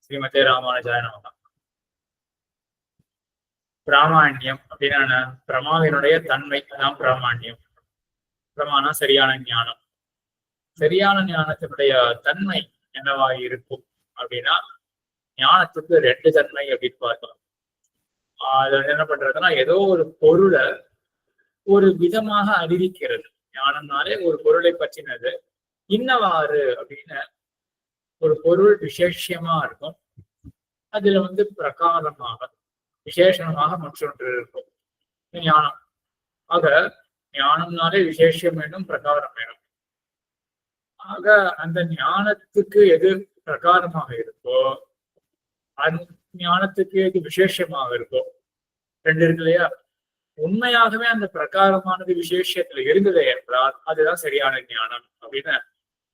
ஸ்ரீமதே ராமானுஜாய நமஹ. பிராமாண்யம் அப்படின்னா என்ன? பிரமாவினுடைய தன்மை தான் பிராமாண்யம். பிரமானா சரியான ஞானம். சரியான ஞானத்தினுடைய தன்மை என்னவா இருக்கும் அப்படின்னா, ஞானத்துக்கு ரெண்டு தன்மை அப்படின்னு பார்க்கலாம். அது என்ன பண்றதுன்னா, ஏதோ ஒரு பொருளை ஒரு விதமாக அறிவிக்கிறது. ஞானம்னாலே ஒரு பொருளை பற்றினது. இன்னவாறு அப்படின்னு ஒரு பொருள் விசேஷமா இருக்கும். அதுல பிரகாரமாக விசேஷமாக மற்றொன்று இருக்கும் ஞானம். ஆக ஞானம்னாலே விசேஷம் வேணும், பிரகாரம் வேணும். ஆக அந்த ஞானத்துக்கு எது பிரகாரமாக இருக்கோ, அந்த ஞானத்துக்கு எது விசேஷமாக இருக்கோ, ரெண்டு இருக்கு இல்லையா? உண்மையாகவே அந்த பிரகாரமானது விசேஷத்துல இருந்தது என்றால் அதுதான் சரியான ஞானம் அப்படின்னு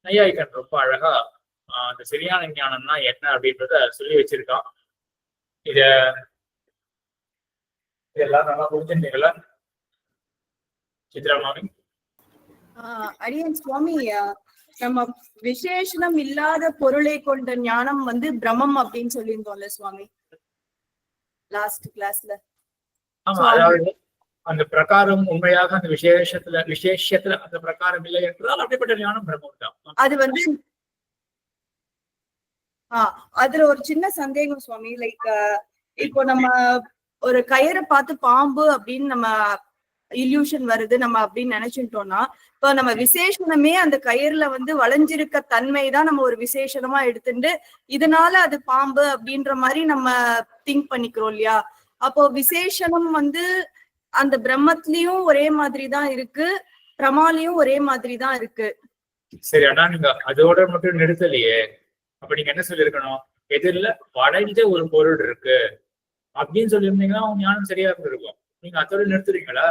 நையாயிகன் ரொம்ப அழகா அந்த சரியான ஞானம்னா என்ன அப்படின்றத சொல்லி வச்சிருக்கான். இதெல்லாம் நல்லா புரிஞ்சுட்டீங்களா சித்ரா மாமி? அடியன் சுவாமி, நம்ம விசேஷனம் இல்லாத பொருளை கொண்ட ஞானம் பிரம்மம் அப்படின்னு சொல்லியிருந்தோம்ல சுவாமி லாஸ்ட் கிளாஸ்ல. ஆமா, அதாவது அந்த பிரகாரம் உண்மையாக அந்த விசேஷத்துல அந்த பிரகாரம் இல்லை என்றால் அப்படிப்பட்ட ஞானம் பிரம்மம் தான். அது அதுல ஒரு சின்ன சந்தேகம் சுவாமி. லைக் இப்போ நம்ம ஒரு கயிறை பார்த்து பாம்பு அப்படின்னு நம்ம இல்யூஷன் வருது நம்ம அப்படின்னு நினைச்சுட்டோம்னா, இப்போ நம்ம விசேஷனமே அந்த கயிறுல வளைஞ்சிருக்க தன்மை தான் நம்ம ஒரு விசேஷனமா எடுத்துட்டு இதனால அது பாம்பு அப்படின்ற மாதிரி நம்ம திங்க் பண்ணிக்கிறோம் இல்லையா? அப்போ விசேஷனம் அந்த பிரம்மத்திலயும் ஒரே மாதிரி தான் இருக்கு, பிரமாலையும் ஒரே மாதிரி தான் இருக்கு. சரி, ஆனா நீங்க அதோட மட்டும் நிறுத்தலையே. அப்ப நீங்க என்ன சொல்லிருக்கணும்? எதிரில வளைஞ்ச ஒரு பொருள் இருக்கு அப்படின்னு சொல்லியிருந்தீங்கன்னா உங்க ஞானம் சரியா இருந்திருக்கும். நீங்க அதோட நிறுத்துறீங்களா?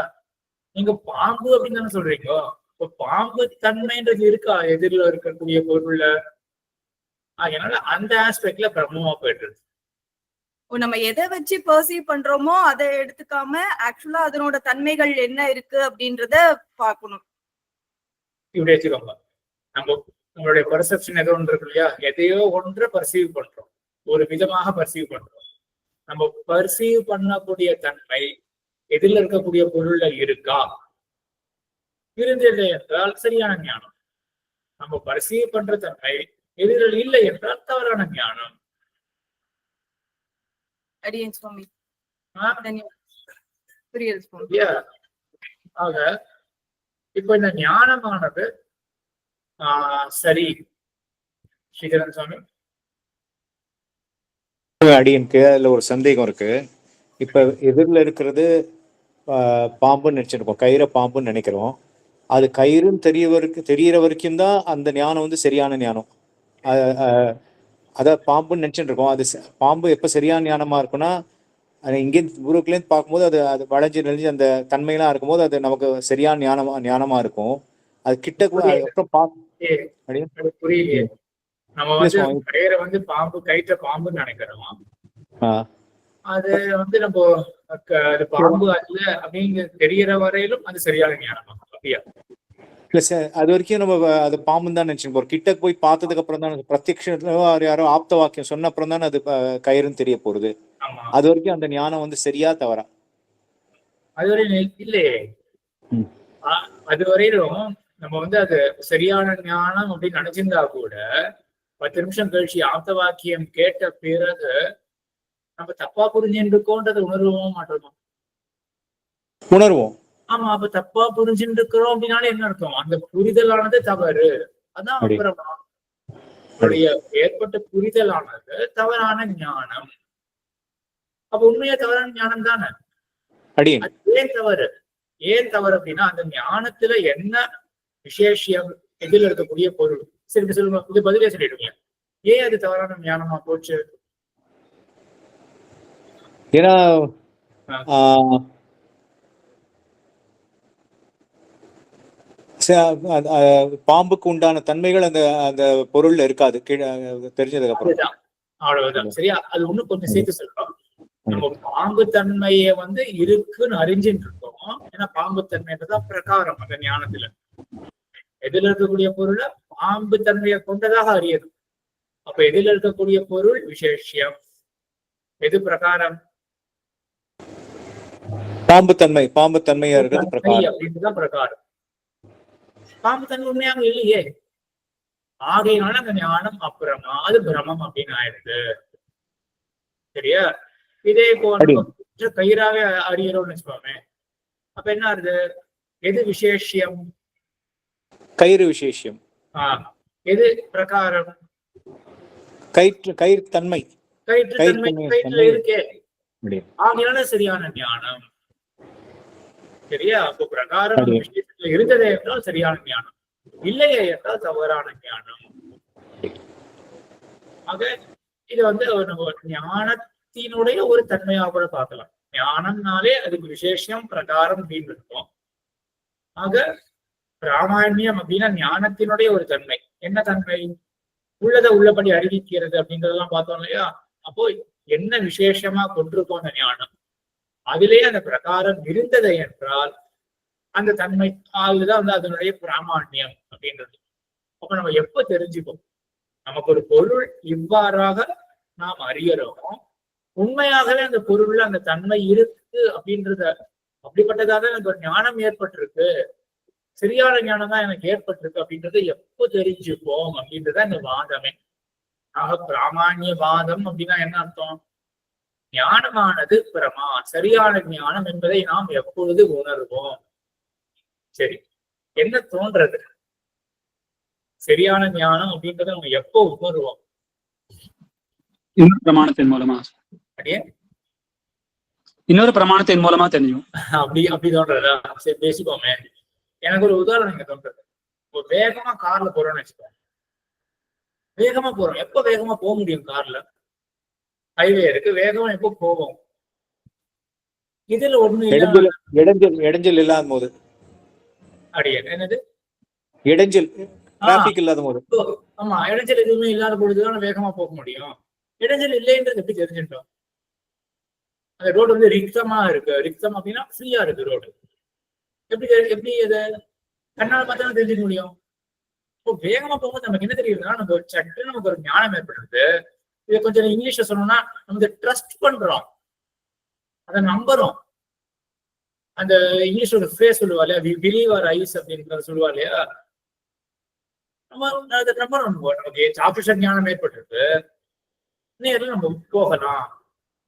நீங்க பாம்பு அப்படின்னு தானே சொல்றீங்க. இப்ப பாம்பு தன்மைன்றது இருக்கா எதிரில இருக்கக்கூடிய பொருள்ல? அதனால அந்த ஆஸ்பெக்ட்ல பிரம்மமா போயிட்டு நம்ம எதை வச்சு பர்சீவ் பண்றோமோ அதை எடுத்துக்காம ஆக்சுவலா அதனோட தன்மைகள் என்ன இருக்கு அப்படின்றத பார்க்கணும். இப்படி வச்சுக்கோங்க. நம்மளுடைய பர்செப்ஷன் ஏதோ ஒன்று இருக்கு இல்லையா? எதையோ ஒன்று பர்சீவ் பண்றோம், ஒரு விதமாக பர்சீவ் பண்றோம். நம்ம பர்சீவ் பண்ணக்கூடிய தன்மை எதிரில் இருக்கக்கூடிய பொருள்ல இருக்கா? இருந்தது என்றால் சரியான ஞானம். நம்ம பர்சீவ் பண்ற தன்மை எதிரில் இல்லை என்றால் தவறான ஞானம். அடியேன் சுவாமி, ஆக இப்ப இந்த ஞானமானது சரி ஸ்ரீதரன் சுவாமி. அடியனுக்கு அதுல ஒரு சந்தேகம் இருக்கு. இப்ப எதிரில் இருக்கிறது பாம்புன்னு நினைச்சிருக்கோம், கயிறை பாம்புன்னு நினைக்கிறோம். அது கயிறுன்னு தெரியற வரைக்கும் தான் அந்த ஞானம் சரியான ஞானம். அதான் பாம்புன்னு நினைச்சுட்டு இருக்கோம். அது பாம்பு எப்ப சரியான ஞானமா இருக்குன்னா, இங்கேருந்து தூரத்துலேருந்து பார்க்கும்போது அது வளைஞ்சு நெளிஞ்சு அந்த தன்மையெல்லாம் இருக்கும்போது அது நமக்கு சரியான ஞானமா இருக்கும். அது கிட்ட அப்புறம் புரியலையே. நம்ம கயிறை பாம்பு கயிற்ற பாம்புன்னு நினைக்கிறோம். அது நம்ம பாம்பு அல்ல அப்படிங்க தெரியற வரையிலும் அது சரியான ஞானமா அப்படியா? இல்ல சார், அது வரைக்கும் நம்ம அது பாம்புன்னு தான் நினைச்சிருப்போம். கிட்ட போய் பார்த்ததுக்கு அப்புறம் தான் பிரத்யக்ஷத்துல யாரோ ஆப்த வாக்கியம் சொன்ன அப்புறம் தானே அது கயிறுன்னு தெரிய போறது. அது வரைக்கும் அந்த ஞானம் சரியா தவறா? அதுவரையும் இல்லையே. அதுவரையிலும் நம்ம அது சரியான ஞானம் அப்படின்னு நினைச்சிருந்தா கூட 10 நிமிஷம் கழிச்சு ஆப்த வாக்கியம் கேட்ட பிறகு நம்ம தப்பா புரிஞ்சுட்டு இருக்கோன்றதை உணர்வோம் மாட்டோமா? உணர்வோம். ஆமா, அப்ப தப்பா புரிஞ்சுட்டு இருக்கிறோம் அப்படின்னாலே என்ன அர்த்தம்? அந்த புரிதலானது தவறு. அதான் ஏற்பட்ட புரிதலானது தவறான ஞானம். அப்ப உண்மையா தவறான ஞானம் தானே. ஏன் தவறு? ஏன் தவறு அப்படின்னா அந்த ஞானத்துல என்ன விசேஷம் எதில் இருக்கக்கூடிய பொருள். சரி சொல்லுங்க, இது பதிலே சொல்லிடுங்க. ஏன் அது தவறான ஞானமா போச்சு? ஏன்னா பாம்புக்கு உண்டான தன்மைகள் அந்த அந்த பொருள்ல இருக்காது தெரிஞ்சதுக்கு அப்புறம். அவ்வளவுதான். சரியா? அது ஒண்ணு கொஞ்சம் சேர்த்து சொல்றோம். நம்ம பாம்பு தன்மைய இருக்குன்னு அறிஞ்சுட்டு இருக்கோம். ஏன்னா பாம்பு தன்மைதான் பிரகாரம் அந்த ஞானத்துல. எதில் இருக்கக்கூடிய பொருளை பாம்பு தன்மையை கொண்டதாக அறியணும். அப்ப எதில் இருக்கக்கூடிய பொருள் விசேஷம், எது பிரகாரம்? பாம்பு தன்மையா இருக்கிறது பிரகாரம் அப்படின்றதுதான் பிரகாரம். பாம்பு தன்மை உண்மையாக இல்லையே, ஆகையினால அந்த ஞானம் அப்புறமா அது பிரமம் அப்படின்னு ஆயிடுது. சரியா? இதே போல கயிறாக அறியறோம்னு வச்சுக்கோமே, அப்ப என்ன ஆகுது? எது விசேஷம்? கயிறு விசேஷம். எது பிரகாரம்? கயிறு தன்மை. கயிற்றுல இருக்கே, ஆகையினால சரியான ஞானம். சரியா? அப்போ பிரகாரம் விஷயத்துல இருந்ததே என்றால் சரியான ஞானம், இல்லையே என்றால் தவறான ஞானம். ஆக இது ஞானத்தினுடைய ஒரு தன்மையாக கூட பார்க்கலாம். ஞானம்னாலே அதுக்கு விசேஷம் பிரகாரம் அப்படின்னு இருக்கும். ஆக பிராமாண்யம் அப்படின்னா ஞானத்தினுடைய ஒரு தன்மை. என்ன தன்மை? உள்ளதை உள்ளபடி அறிவிக்கிறது அப்படின்றதெல்லாம் பார்த்தோம் இல்லையா? அப்போ என்ன விசேஷமா கொண்டிருக்கோம் அந்த ஞானம், அதிலேயே அந்த பிரகாரம் இருந்தது என்றால் அந்த தன்மை அதுதான் அதனுடைய பிராமாண்யம் அப்படின்றது. அப்ப நம்ம எப்ப தெரிஞ்சுப்போம் நமக்கு ஒரு பொருள் இவ்வாறாக நாம் அறியறோம், உண்மையாகவே அந்த பொருள்ல அந்த தன்மை இருக்கு அப்படின்றத, அப்படிப்பட்டதாக எனக்கு ஒரு ஞானம் ஏற்பட்டிருக்கு, சரியான ஞானம் தான் எனக்கு ஏற்பட்டிருக்கு அப்படின்றத எப்போ தெரிஞ்சுப்போம் அப்படின்றத இந்த வாதமே. ஆக பிராமாண்ய வாதம் அப்படின்னா என்ன அர்த்தம்? ஞானமானது பிரமா, சரியான ஞானம் என்பதை நாம் எப்பொழுது உணர்வோம். சரி, என்ன தோன்றது? சரியான ஞானம் அப்படின்றத நம்ம எப்போ உணர்வோம்? இன்னொரு பிரமாணத்தின் மூலமா. இன்னொரு பிரமாணத்தின் மூலமா தெரியும். அப்படி தோன்றதா? சரி பேசிக்கோமே. எனக்கு ஒரு உதாரணம் இங்க தோன்றது. ஒரு வேகமா கார்ல போறோம்னு வச்சுக்கோங்க. வேகமா போறோம். எப்ப வேகமா போக முடியும்? கார்ல ஹைவே இருக்கு, வேகமா எப்போ போவோம்? இதுல ஒண்ணு இடைஞ்சல் இல்லாத போது. அப்படியே என்னது இடைஞ்சல்? டிராபிக் இல்லாத போது. ஆமா, இடைஞ்சல் எதுவுமே இல்லாத பொழுதுதான் வேகமா போக முடியும். இடைஞ்சல் இல்லைன்றது எப்படி தெரிஞ்சுட்டோம்? அந்த ரோடு ரிக்தமா இருக்கு. ரிக்தம் அப்படின்னா ஃப்ரீயா இருக்கு ரோடு. எப்படி அது கண்ணால பார்த்தா தெரிஞ்சுக்க முடியும்? இப்போ வேகமா போகும்போது நமக்கு என்ன தெரியுதுன்னா, நம்ம சட்டு நமக்கு ஒரு ஞானம் ஏற்படுறது. இதை கொஞ்சம் இங்கிலீஷ்ல சொல்லணும்னா நம்ம ட்ரஸ்ட் பண்றோம், அதை நம்புறோம். அந்த இங்கிலீஷ்ல ஒரு ஃப்ரேஸ் சொல்லுவா இல்லையா, வி பிலீவ் அவர் ஐஸ் அப்படின்றத சொல்லுவா இல்லையா, நம்ம அதை நம்புறோம். நமக்கு சாப்பிட்ட ஞானம் ஏற்பட்டிருக்கு, நேரில் நம்ம போகலாம்,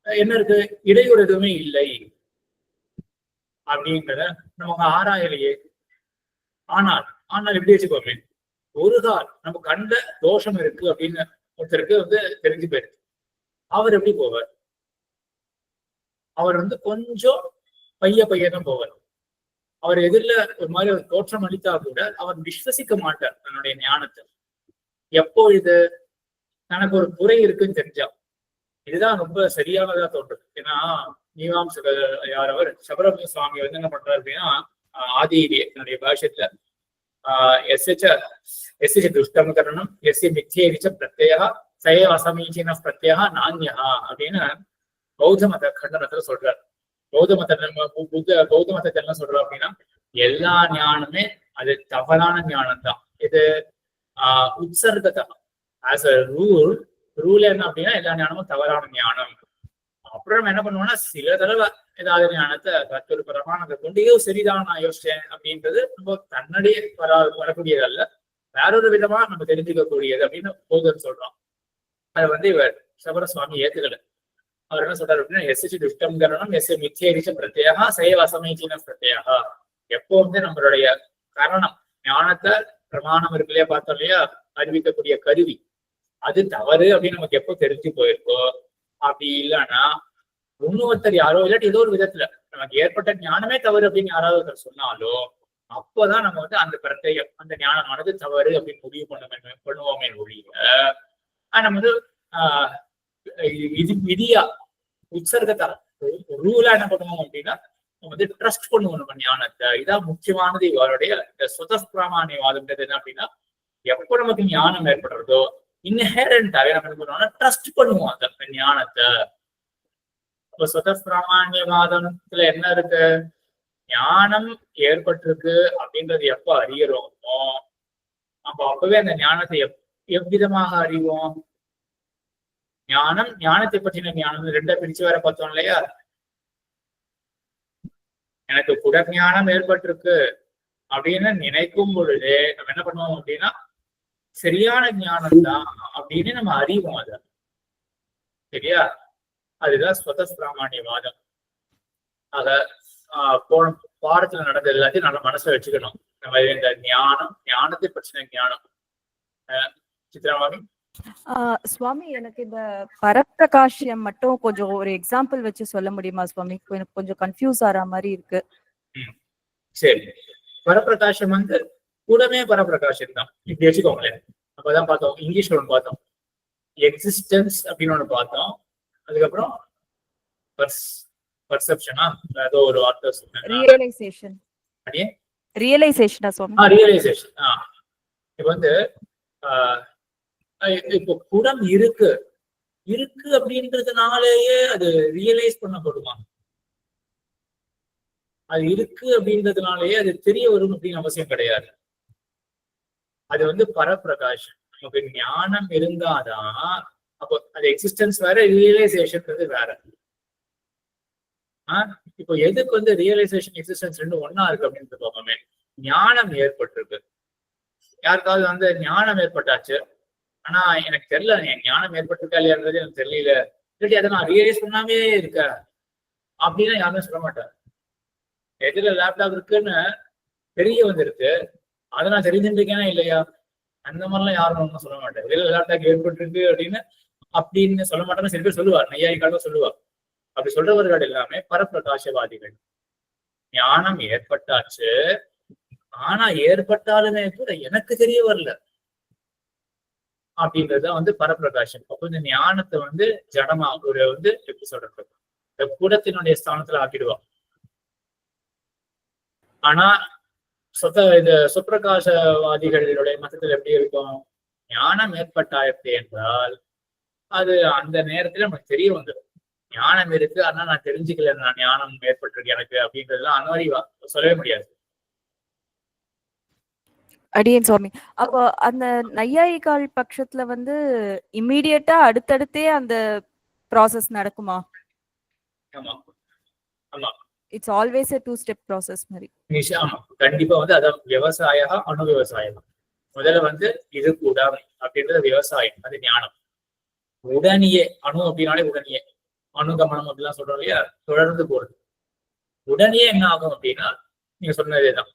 என்ன இருக்கு, இடையூறு எதுவுமே இல்லை அப்படின்றத நமக்கு ஆராயலையே. ஆனால் எப்படி வச்சுக்கோமே, ஒரு கால் நம்ம கண்ட தோஷம் இருக்கு அப்படின்னு ஒருத்தருக்கு தெரிஞ்சு போயிருக்கு. அவர் எப்படி போவார்? அவர் கொஞ்சம் பையதான் போவார். அவர் எதிரில் ஒரு மாதிரி ஒரு தோற்றம் அளித்தா கூட அவர் விஸ்வசிக்க மாட்டார் தன்னுடைய ஞானத்தை. எப்போ இது தனக்கு ஒரு குறை இருக்குன்னு தெரிஞ்சா, இதுதான் ரொம்ப சரியானதா தோன்றுது. ஏன்னா மீமாம்சகர் யாரவர் சபரமணிய சுவாமி என்ன பண்றாரு அப்படின்னா, ஆதியிலேயே தன்னுடைய பாஷ்யத்துல எஸ்ய துஷ்டம் கரணம் எஸ்ய மித்யேரிச்ச பிரத்யா சய அசமீச்சீன பிரத்யா நான்யா அப்படின்னு பௌத்த மத கண்டனத்துல சொல்றாரு. பௌத்த மதத்தை என்ன சொல்றோம் அப்படின்னா, எல்லா ஞானமே அது தவறான ஞானம் தான். இது உற்சர்கதா ஆஸ் அ ரூல் என்ன அப்படின்னா, எல்லா ஞானமும் தவறான ஞானம். அப்புறம் நம்ம என்ன பண்ணுவோம்னா, சில தடவை ஏதாவது ஞானத்தை தத்துவ பிரமாணத்தை கொண்டு சரிதான் நான் யோசிச்சேன் அப்படின்றது நம்ம தன்னடியே வரக்கூடியது அல்ல, வேறொரு விதமா நம்ம தெரிஞ்சுக்கக்கூடியது அப்படின்னு போதன் சொல்றோம். அதை இவர் சபர சுவாமி ஏத்துக்கல. அவர் என்ன சொல்றாரு அப்படின்னா, எஸ்சி துஷ்டம் கரணம் எஸ்சி மித்யேரிச்ச பிரத்யா சைவ அசமீச்சீன பிரத்யா. எப்போ நம்மளுடைய கரணம் ஞானத்தை பிரமாணம் இருக்கு இல்லையா, பார்த்தோம் இல்லையா, அறிவிக்கக்கூடிய கருவி, அது தவறு அப்படின்னு நமக்கு எப்போ தெரிஞ்சு போயிருக்கோ, அப்படி இல்லைன்னா இன்னொருத்தர் யாரோ இல்லாட்டி ஏதோ ஒரு விதத்துல நமக்கு ஏற்பட்ட ஞானமே தவறு அப்படின்னு யாராவது ஒருத்தர் சொன்னாலோ, அப்போதான் நம்ம அந்த பிரத்யம் அந்த ஞானமானது தவறு அப்படின்னு முடிவு பண்ணுவோமே ஒழிய, நம்ம விதியா உற்சர்கத்தா ரூலா என்ன பண்ணுவோம் அப்படின்னா, நம்ம ட்ரஸ்ட் பண்ணுவோம் நம்ம ஞானத்தை. இதான் முக்கியமானது இவருடைய சுத பிராமாண்யவாதம்ன்றது. என்ன அப்படின்னா, எப்போ நமக்கு ஞானம் ஏற்படுறதோ இன்ஹேரண்டாவே நம்ம என்ன பண்ணுவோம்னா ட்ரஸ்ட் பண்ணுவோம் அந்த ஞானத்தை. இப்போ சுத பிராமாண்யவாதத்துல என்ன இருக்கு, ஞானம் ஏற்பட்டிருக்கு அப்படின்றது எப்ப அறியறோமோ, அப்ப அப்பவே அந்த ஞானத்தை எவ்விதமாக அறிவோம், ஞானத்தை பற்றின ஞானம் ரெண்டா பிரிச்சு வேற பார்த்தோம் இல்லையா? எனக்கு குடஞானம் ஏற்பட்டிருக்கு அப்படின்னு நினைக்கும் பொழுது நம்ம என்ன பண்ணுவோம் அப்படின்னா சரியான ஞானம் தான் அப்படின்னு நம்ம அறிவோம் அத. சரியா? அதுதான் ஸ்வதப்பிராமாண்யவாதம். ஆக போன பாடத்துல நடந்தது எல்லாத்தையும் நல்லா மனசுல வச்சுக்கணும். நம்ம இந்த ஞானத்தை பற்றின ஞானம். சித்ராமாமி. சுவாமி, எனக்கு இந்த பரப்பிரகாஷியம் மட்டும் கொஞ்சம் ஒரு எக்ஸாம்பிள் வச்சு சொல்ல முடியுமா சுவாமி? எனக்கு கொஞ்சம் கன்ஃபியூஸ் ஆற மாதிரி இருக்கு. சரி, பரப்பிரகாஷம் வந்து கூடமே பரப்பிரகாஷம் தான். இப்படி வச்சுக்கோங்களேன். அப்பதான் பார்த்தோம், இங்கிலீஷ்ல ஒன்று பார்த்தோம், எக்ஸிஸ்டன்ஸ் அப்படின்னு ஒண்ணு பார்த்தோம். அதுக்கப்புறம் பர்செப்ஷனா ஏதோ ஒரு வார்த்தை ரியலைசேஷன். ரியலைசேஷனா சுவாமி? ரியலைசேஷன். இப்ப வந்து இப்போ குடம் இருக்கு அப்படின்றதுனாலேயே அது ரியலைஸ் பண்ணப்படுமா? அது இருக்கு அப்படின்றதுனாலேயே அது தெரிய வரும் அப்படின்னு அவசியம் கிடையாது. அது வந்து பரப்பிரகாஷம். நமக்கு ஞானம் இருந்தாதான் அப்போ அது எக்ஸிஸ்டன்ஸ் வேற, ரியலைசேஷன்ன்றது வேற. இப்போ எதுக்கு வந்து ரியலைசேஷன் எக்ஸிஸ்டன்ஸ் ரெண்டும் ஒன்னா இருக்கு அப்படின்னு பார்ப்போமே. ஞானம் ஏற்பட்டிருக்கு, யாருக்காவது வந்து ஞானம் ஏற்பட்டாச்சு, ஆனா எனக்கு தெரியல ஞானம் ஏற்பட்டிருக்கா இல்லையான்றது எனக்கு தெரியல, இல்லாட்டி அதை நான் ரியலைஸ் பண்ணாமே இருக்க அப்படின்னா யாருமே சொல்ல மாட்டேன். எதுல லேப்டாப் இருக்குன்னு தெரிய வந்துருக்கு, அதை நான் தெரிஞ்சுட்டு இருக்கேனா இல்லையா, அந்த மாதிரிலாம் யாரும் ஒன்றும் சொல்ல மாட்டேன். எதுல லேப்டாப் ஏற்பட்டிருக்கு அப்படின்னு சொல்ல மாட்டேன்னு சில பேர் சொல்லுவார், நையாயிக்காலும் சொல்லுவார். அப்படி சொல்றவர்கள் எல்லாமே பரப்பிரகாசவாதிகள். ஞானம் ஏற்பட்டாச்சு, ஆனா ஏற்பட்டாலுமே கூட எனக்கு தெரிய வரல அப்படின்றதுதான் வந்து பரப்பிரகாசம். அப்போ இந்த ஞானத்தை வந்து ஜடமா ஒரு வந்து எப்படி சொல்றது, இந்த கூடத்தினுடைய ஸ்தானத்துல ஆக்கிடுவான். ஆனா சுப்பிரகாசவாதிகளுடைய மதத்துல எப்படி இருக்கும், ஞானம் ஏற்பட்டாயிருக்கு என்றால் அது அந்த நேரத்துல நமக்கு தெரிய வந்துடும். ஞானம் இருக்கு, ஆனா நான் தெரிஞ்சுக்கல, நான் ஞானம் ஏற்பட்டிருக்கு எனக்கு அப்படின்றதுலாம் அந்த மாதிரி சொல்லவே முடியாது. அடியேன் சுவாமி. அப்போ அந்த நையாயிகால் பட்சத்துல வந்து இம்மீடியட்டா அடுத்தடுத்தே அந்த ப்ராசஸ் நடக்குமா? ஆமா ஆமா, it's always a 2-step process மாதிரி. ஆமா, கண்டிப்பா வந்து அதான் விவசாய அணு விவசாயம். முதல்ல வந்து இது கூட அப்படின்றது விவசாயம், அது ஞானம். உடனேயே அணு அப்படின்னாலே உடனேயே அணுகமனம் அப்படிலாம் சொல்றோம் இல்லையா, தொடர்ந்து போறது. உடனே என்ன ஆகும் அப்படின்னா நீங்க சொன்னதேதான்,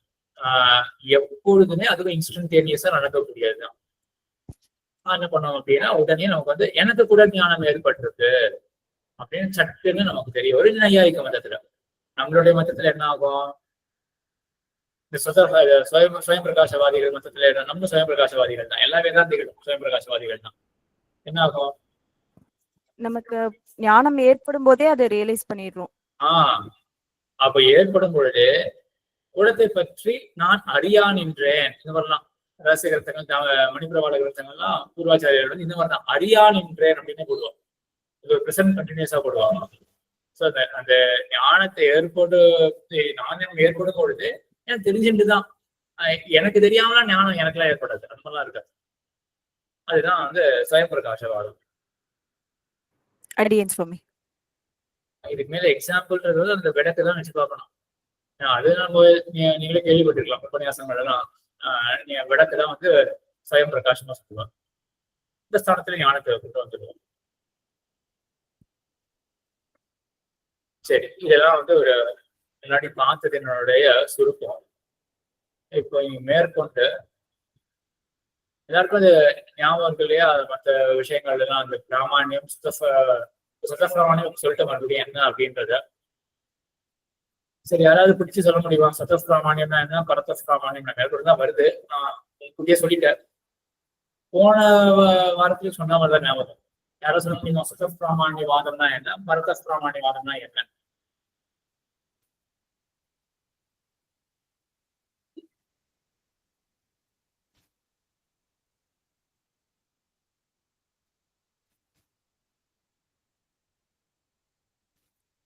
எப்பொழுதுமே அதுவும் இன்ஸ்டன்டேனியஸா நடக்கக்கூடியதுதான். என்ன பண்ணோம் அப்படின்னா உடனே நமக்கு வந்து எனக்கு கூட ஞானம் ஏற்பட்டிருக்கு அப்படின்னு சட்டுன்னு நமக்கு தெரியும். ஒரு நையாயிக மதத்துல. நம்மளுடைய மதத்துல என்ன ஆகும், இந்த சுயம் பிரகாசவாதிகள் மதத்துல நம்ம சுயம் பிரகாசவாதிகள் தான், எல்லா வேதாந்திகளும் சுயம் பிரகாசவாதிகள் தான். என்ன ஆகும், நமக்கு ஞானம் ஏற்படும் போதே அதை ரியலைஸ் பண்ணிடுறோம். அப்ப ஏற்படும் பொழுது குலத்தை பற்றி நான் அறியான் என்றேன், இந்த மாதிரிலாம் ரகசிய கிரந்தங்கள் மணிப்பிரவாள கிரந்தங்கள்லாம் பூர்வாச்சாரியர்கள் வந்து இந்த மாதிரிதான் அறியான் என்றேன் அப்படின்னு போடுவோம். இது ஒரு பிரசன்ட் கண்டினியூஸா போடுவாங்க. ஸோ அந்த ஞானத்தை ஞானம் ஏற்படும் பொழுது எனக்கு தெரிஞ்சுட்டுதான், எனக்கு தெரியாமலாம் ஞானம் எனக்குலாம் ஏற்படாது, அந்த மாதிரிலாம் இருக்காது. அதுதான் வந்து சுயம் பிரகாசவாதம். அடியேன் சுவாமி. இதுக்கு மேல எக்ஸாம்பிள்ன்றது அந்த விளக்கு தான் வச்சு பார்க்கணும். அது நம்ம நீங்களே கேள்விப்பட்டிருக்கலாம், உபன்யாசங்கள் எல்லாம் விளக்கு தான் வந்து சுயம் பிரகாசமா சொல்லுவாங்க. இந்த ஸ்தானத்துல ஞானத்தை கொண்டு வந்துடுவோம். சரி, இதெல்லாம் வந்து ஒரு முன்னாடி பார்த்ததினுடைய சுருக்கம். இப்போ மேற்கொண்டு எல்லாருக்கும் அது ஞாபகம் இருக்கு இல்லையா, மற்ற விஷயங்கள் எல்லாம் அந்த பிராமான்யம் சுத்தப்பிராமான்யம் சொல்லிட்டு மறுபடியும் என்ன அப்படின்றத சரி யாராவது பிடிச்சு சொல்ல முடியுமா? சத்தப்பிராமான்யம்னா என்ன, பரத்தப்பிராமான்யம் மேற்கொண்டு தான் வருது. நான் புதிய சொல்லிட்டேன், போன வாரத்துலயும் சொன்ன மாதிரிதான் ஞாபகம். யாரும் சொல்ல முடியுமா சத்தப்பிராமான்யவாதம்னா என்ன, பரத்தப்பிராமான்யவாதம்னா என்ன?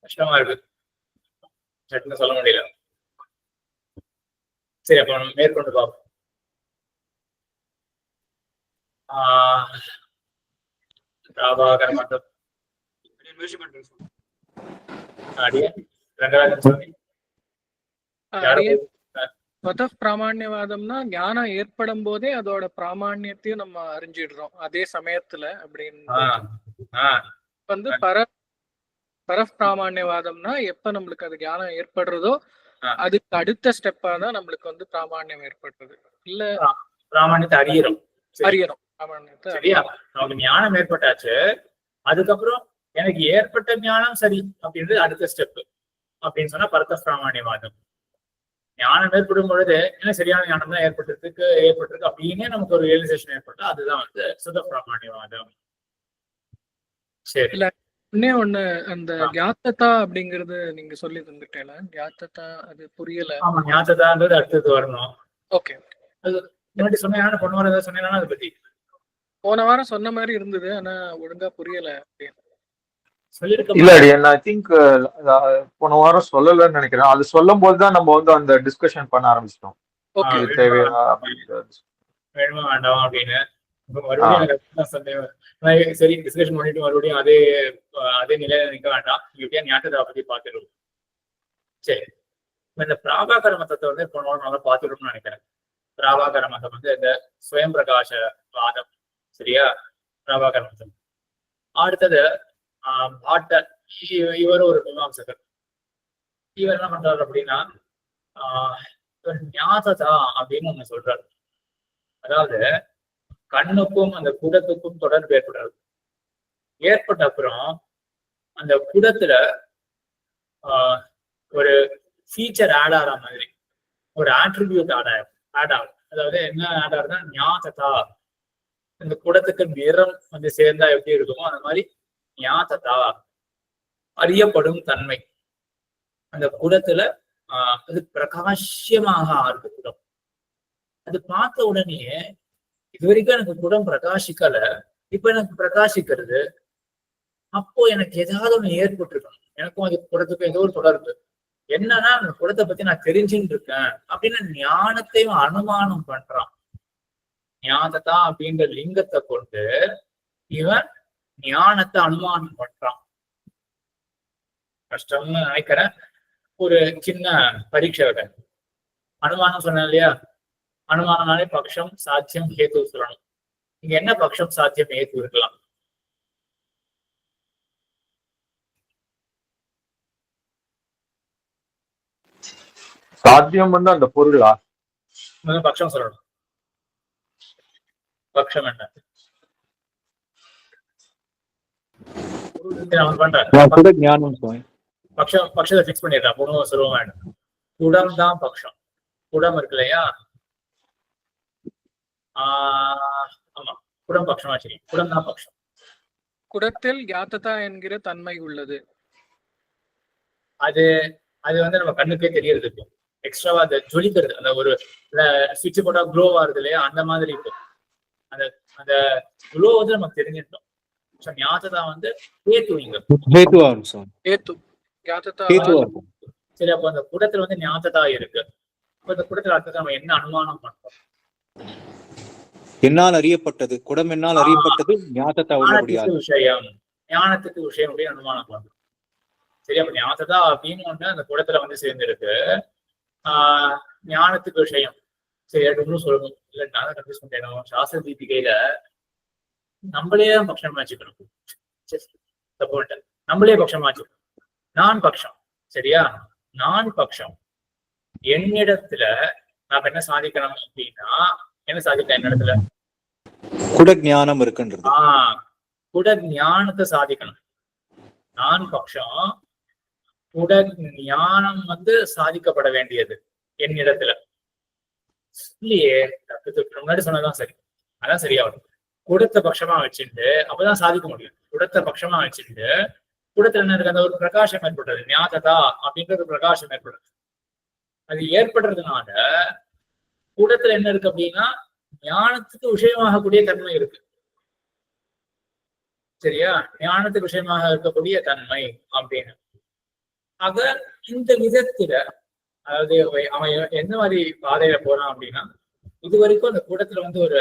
கஷ்டமா இருக்கு, சட்டுன்னு சொல்ல முடியல. சரி, அப்ப நம்ம மேற்கொண்டு பார்ப்போம். பிராபாகர மதம் அடியே ரங்கராஜன் சுவாமி யாரோ பிராமாண்யவாதம்னா ஞானம் ஏற்படும் போதே அதோட பிராமாண்யத்தையும் நம்ம அறிஞ்சிடுறோம் அதே சமயத்துல அப்படின்னு. பிராமாண்யவாதம்னா எப்ப நம்மளுக்கு அது ஞானம் ஏற்படுறதோ அதுக்கு அடுத்த ஸ்டெப்பா தான் நம்மளுக்கு பிராமாண்யம் ஏற்படுறது. இல்ல பிராமாண்யத்தை அறியறோம் பிராமாண்யத்தை சரியா? நமக்கு ஞானம் ஏற்பட்டாச்சு, அதுக்கப்புறம் எனக்கு ஏற்பட்ட ஞானம் சரி அப்படின்றது அடுத்த ஸ்டெப் அப்படின்னு சொன்னா பரத பிராமாண்யவாதம். ஞானம் ஏற்படும் பொழுது என்ன சரியான ஞானம் தான் ஏற்பட்டிருக்கு அப்படின்னு நமக்கு ஒரு ரியலைசேஷன் ஏற்பட்டா அதுதான் சுத பிராமாண்யவாதம். சரி, இன்னே ஒண்ணு அந்த ஞாத்ததா அப்படிங்கறது நீங்க சொல்லி தந்துட்டேல, ஞாத்ததா அது புரியல. ஆமா, ஞாத்ததான்றது அடுத்தது வரணும். ஓகே, அது முன்னாடி சொன்ன பொண்ணு வர ஏதாவது சொன்னேன்னா அதை பத்தி போன வாரம் சொன்ன மாதிரி இருந்தது, ஆனா ஒழுங்கா புரியல அப்படின்னு இல்ல. ஐ திங்க் போன வாரம் சொல்லலன்னு நினைக்கிறேன். அது சொல்லும் போதுதான் நம்ம அந்த டிஸ்கஷன் பண்ண ஆரம்பிச்சிட்டோம். வேணுமா வேண்டாம் அப்படின்னு மறுபடியும் சரி டிஸ்கஷன் பண்ணிட்டு மறுபடியும் அதே நிலையில நிக்க வேண்டாம், இப்படியா ஞாபகத்தை பத்தி பாத்துருவோம். சரி, இந்த பிராபாகர மதத்தை போன வாரம் நல்லா பாத்துருவோம்னு நினைக்கிறேன். பிராபாகர மதம் இந்த சுயம் பிரகாச வாதம், சரியா? பிராபாகர மதம். அடுத்தது பாட்டர், இவர் ஒரு மீமாம்சகர். இவர் என்ன பண்றாரு அப்படின்னா ஞாததா அப்படின்னு ஒண்ணு சொல்றாரு. அதாவது கண்ணுக்கும் அந்த குடத்துக்கும் தொடர்பு ஏற்படாது. ஏற்பட்ட அப்புறம் அந்த குடத்துல ஒரு ஃபீச்சர் ஆட் ஆகிற மாதிரி ஒரு ஆட்ரிபியூட் ஆட் ஆகும். அதாவது என்ன ஆட் ஆகுதுன்னா ஞாததா, இந்த குடத்துக்கு நிறம் சேர்ந்தா எப்படி இருக்குமோ அந்த மாதிரி ஞாததா, அறியப்படும் தன்மை. அந்த குடத்துல அது பிரகாசியமாக ஆறுது குடம். அது பார்த்த உடனே இது வரைக்கும் எனக்கு குடம் பிரகாசிக்கல, இப்ப எனக்கு பிரகாசிக்கிறது. அப்போ எனக்கு ஏதாவது ஒண்ணு ஏற்பட்டிருக்கணும், எனக்கும் அது குடத்துக்கும் ஏதோ ஒரு தொடர்பு. என்னன்னா அந்த குடத்தை பத்தி நான் தெரிஞ்சுட்டு இருக்கேன் அப்படின்னு ஞானத்தையும் அனுமானம் பண்றான். ஞானதா அப்படின்ற லிங்கத்தை கொண்டு இவன் ஞானத்தை அனுமானம் பண்றான். கஷ்டம்னு நினைக்கிறேன். ஒரு சின்ன பரீட்சை விட அனுமானம் சொன்னேன் இல்லையா? அனுமானம்னாலே பக்ஷம் சாத்தியம் ஹேத்து சொல்லணும். இங்க என்ன பக்ஷம் சாத்தியம் ஹேத்து இருக்கலாம்? சாத்தியம் அந்த பொருளா பக்ஷம் சொல்லணும். பக்ஷம் என்ன? பக்ஷத்தை பிக்ஸ் பண்ணிடுறான். பொண்ணு சொல்லுவோம் வேண்டாம். குடம் தான் பக்ஷம். குடம் இருக்கு இல்லையா? ஆமா, குடம் பக்ஷமா சரி, குடம் தான் பக்ஷம். குடத்தில் ஞாததா என்கிற தன்மை உள்ளது. அது நம்ம கண்ணுக்கே தெரியறது. இப்போ எக்ஸ்ட்ராவா அந்த ஜொலிக்கிறது, அந்த ஒரு சுவிட்ச் போட்டா க்ளோ ஆகுது இல்லையா? அந்த மாதிரி இருக்கும். அந்த க்ளோ நமக்கு தெரிஞ்சிட்டோம். ஞாததா ஹேத்து. இங்க சரி, அப்போ அந்த குடத்துல ஞாததா இருக்கு. அப்ப இந்த குடத்துல அடுத்தது நம்ம என்ன அனுமானம் பண்றோம்? என்னால் அறியப்பட்டது, குடம் என்னால் அறியப்பட்டது ஞானத்துக்கு விஷயம் அப்படின்னு அனுமானம் பண்றோம். சரி, அப்ப ஞானதா அப்படின்னு ஒண்ணு அந்த குடத்துல சேர்ந்துருக்கு. ஞானத்துக்கு விஷயம் சரி இன்னும் சொல்லணும். இல்ல நான் கன்ஃபியூஸ் பண்ணிட்டேன். சாஸ்திர தீபிகையில நம்மளே தான் பட்சமா வச்சுக்கணும். நம்மளே பட்சமா வச்சுக்கணும். நான் பட்சம், சரியா? நான் பட்சம். என்னிடத்துல நாம என்ன சாதிக்கணும் அப்படின்னா, என்ன சாதிக்கலாம் என்னிடத்துல? குட ஞானம் இருக்குன்றது. குட ஞானத்தை சாதிக்கணும். நான் பட்சம், குட ஞானம் சாதிக்கப்பட வேண்டியது என்னிடத்துல இல்லையே. முன்னாடி சொன்னதான் சரி, அதான் சரியா வரும். குடத்தை பட்சமா வச்சுட்டு அப்பதான் சாதிக்க முடியும். குடத்தை பட்சமா வச்சுட்டு குடத்துல என்ன இருக்கு? அந்த ஒரு பிரகாசம் ஏற்படுறது, ஞாததா அப்படின்ற ஒரு பிரகாசம் ஏற்படுறது. அது ஏற்படுறதுனால குடத்துல என்ன இருக்கு அப்படின்னா ஞானத்துக்கு விஷயமாகக்கூடிய தன்மை இருக்கு. சரியா? ஞானத்துக்கு விஷயமாக இருக்கக்கூடிய தன்மை அப்படின்னு. ஆக இந்த விதத்துல, அதாவது அவன் எந்த மாதிரி பாதையில போறான் அப்படின்னா, இது வரைக்கும் அந்த கூட்டத்துல ஒரு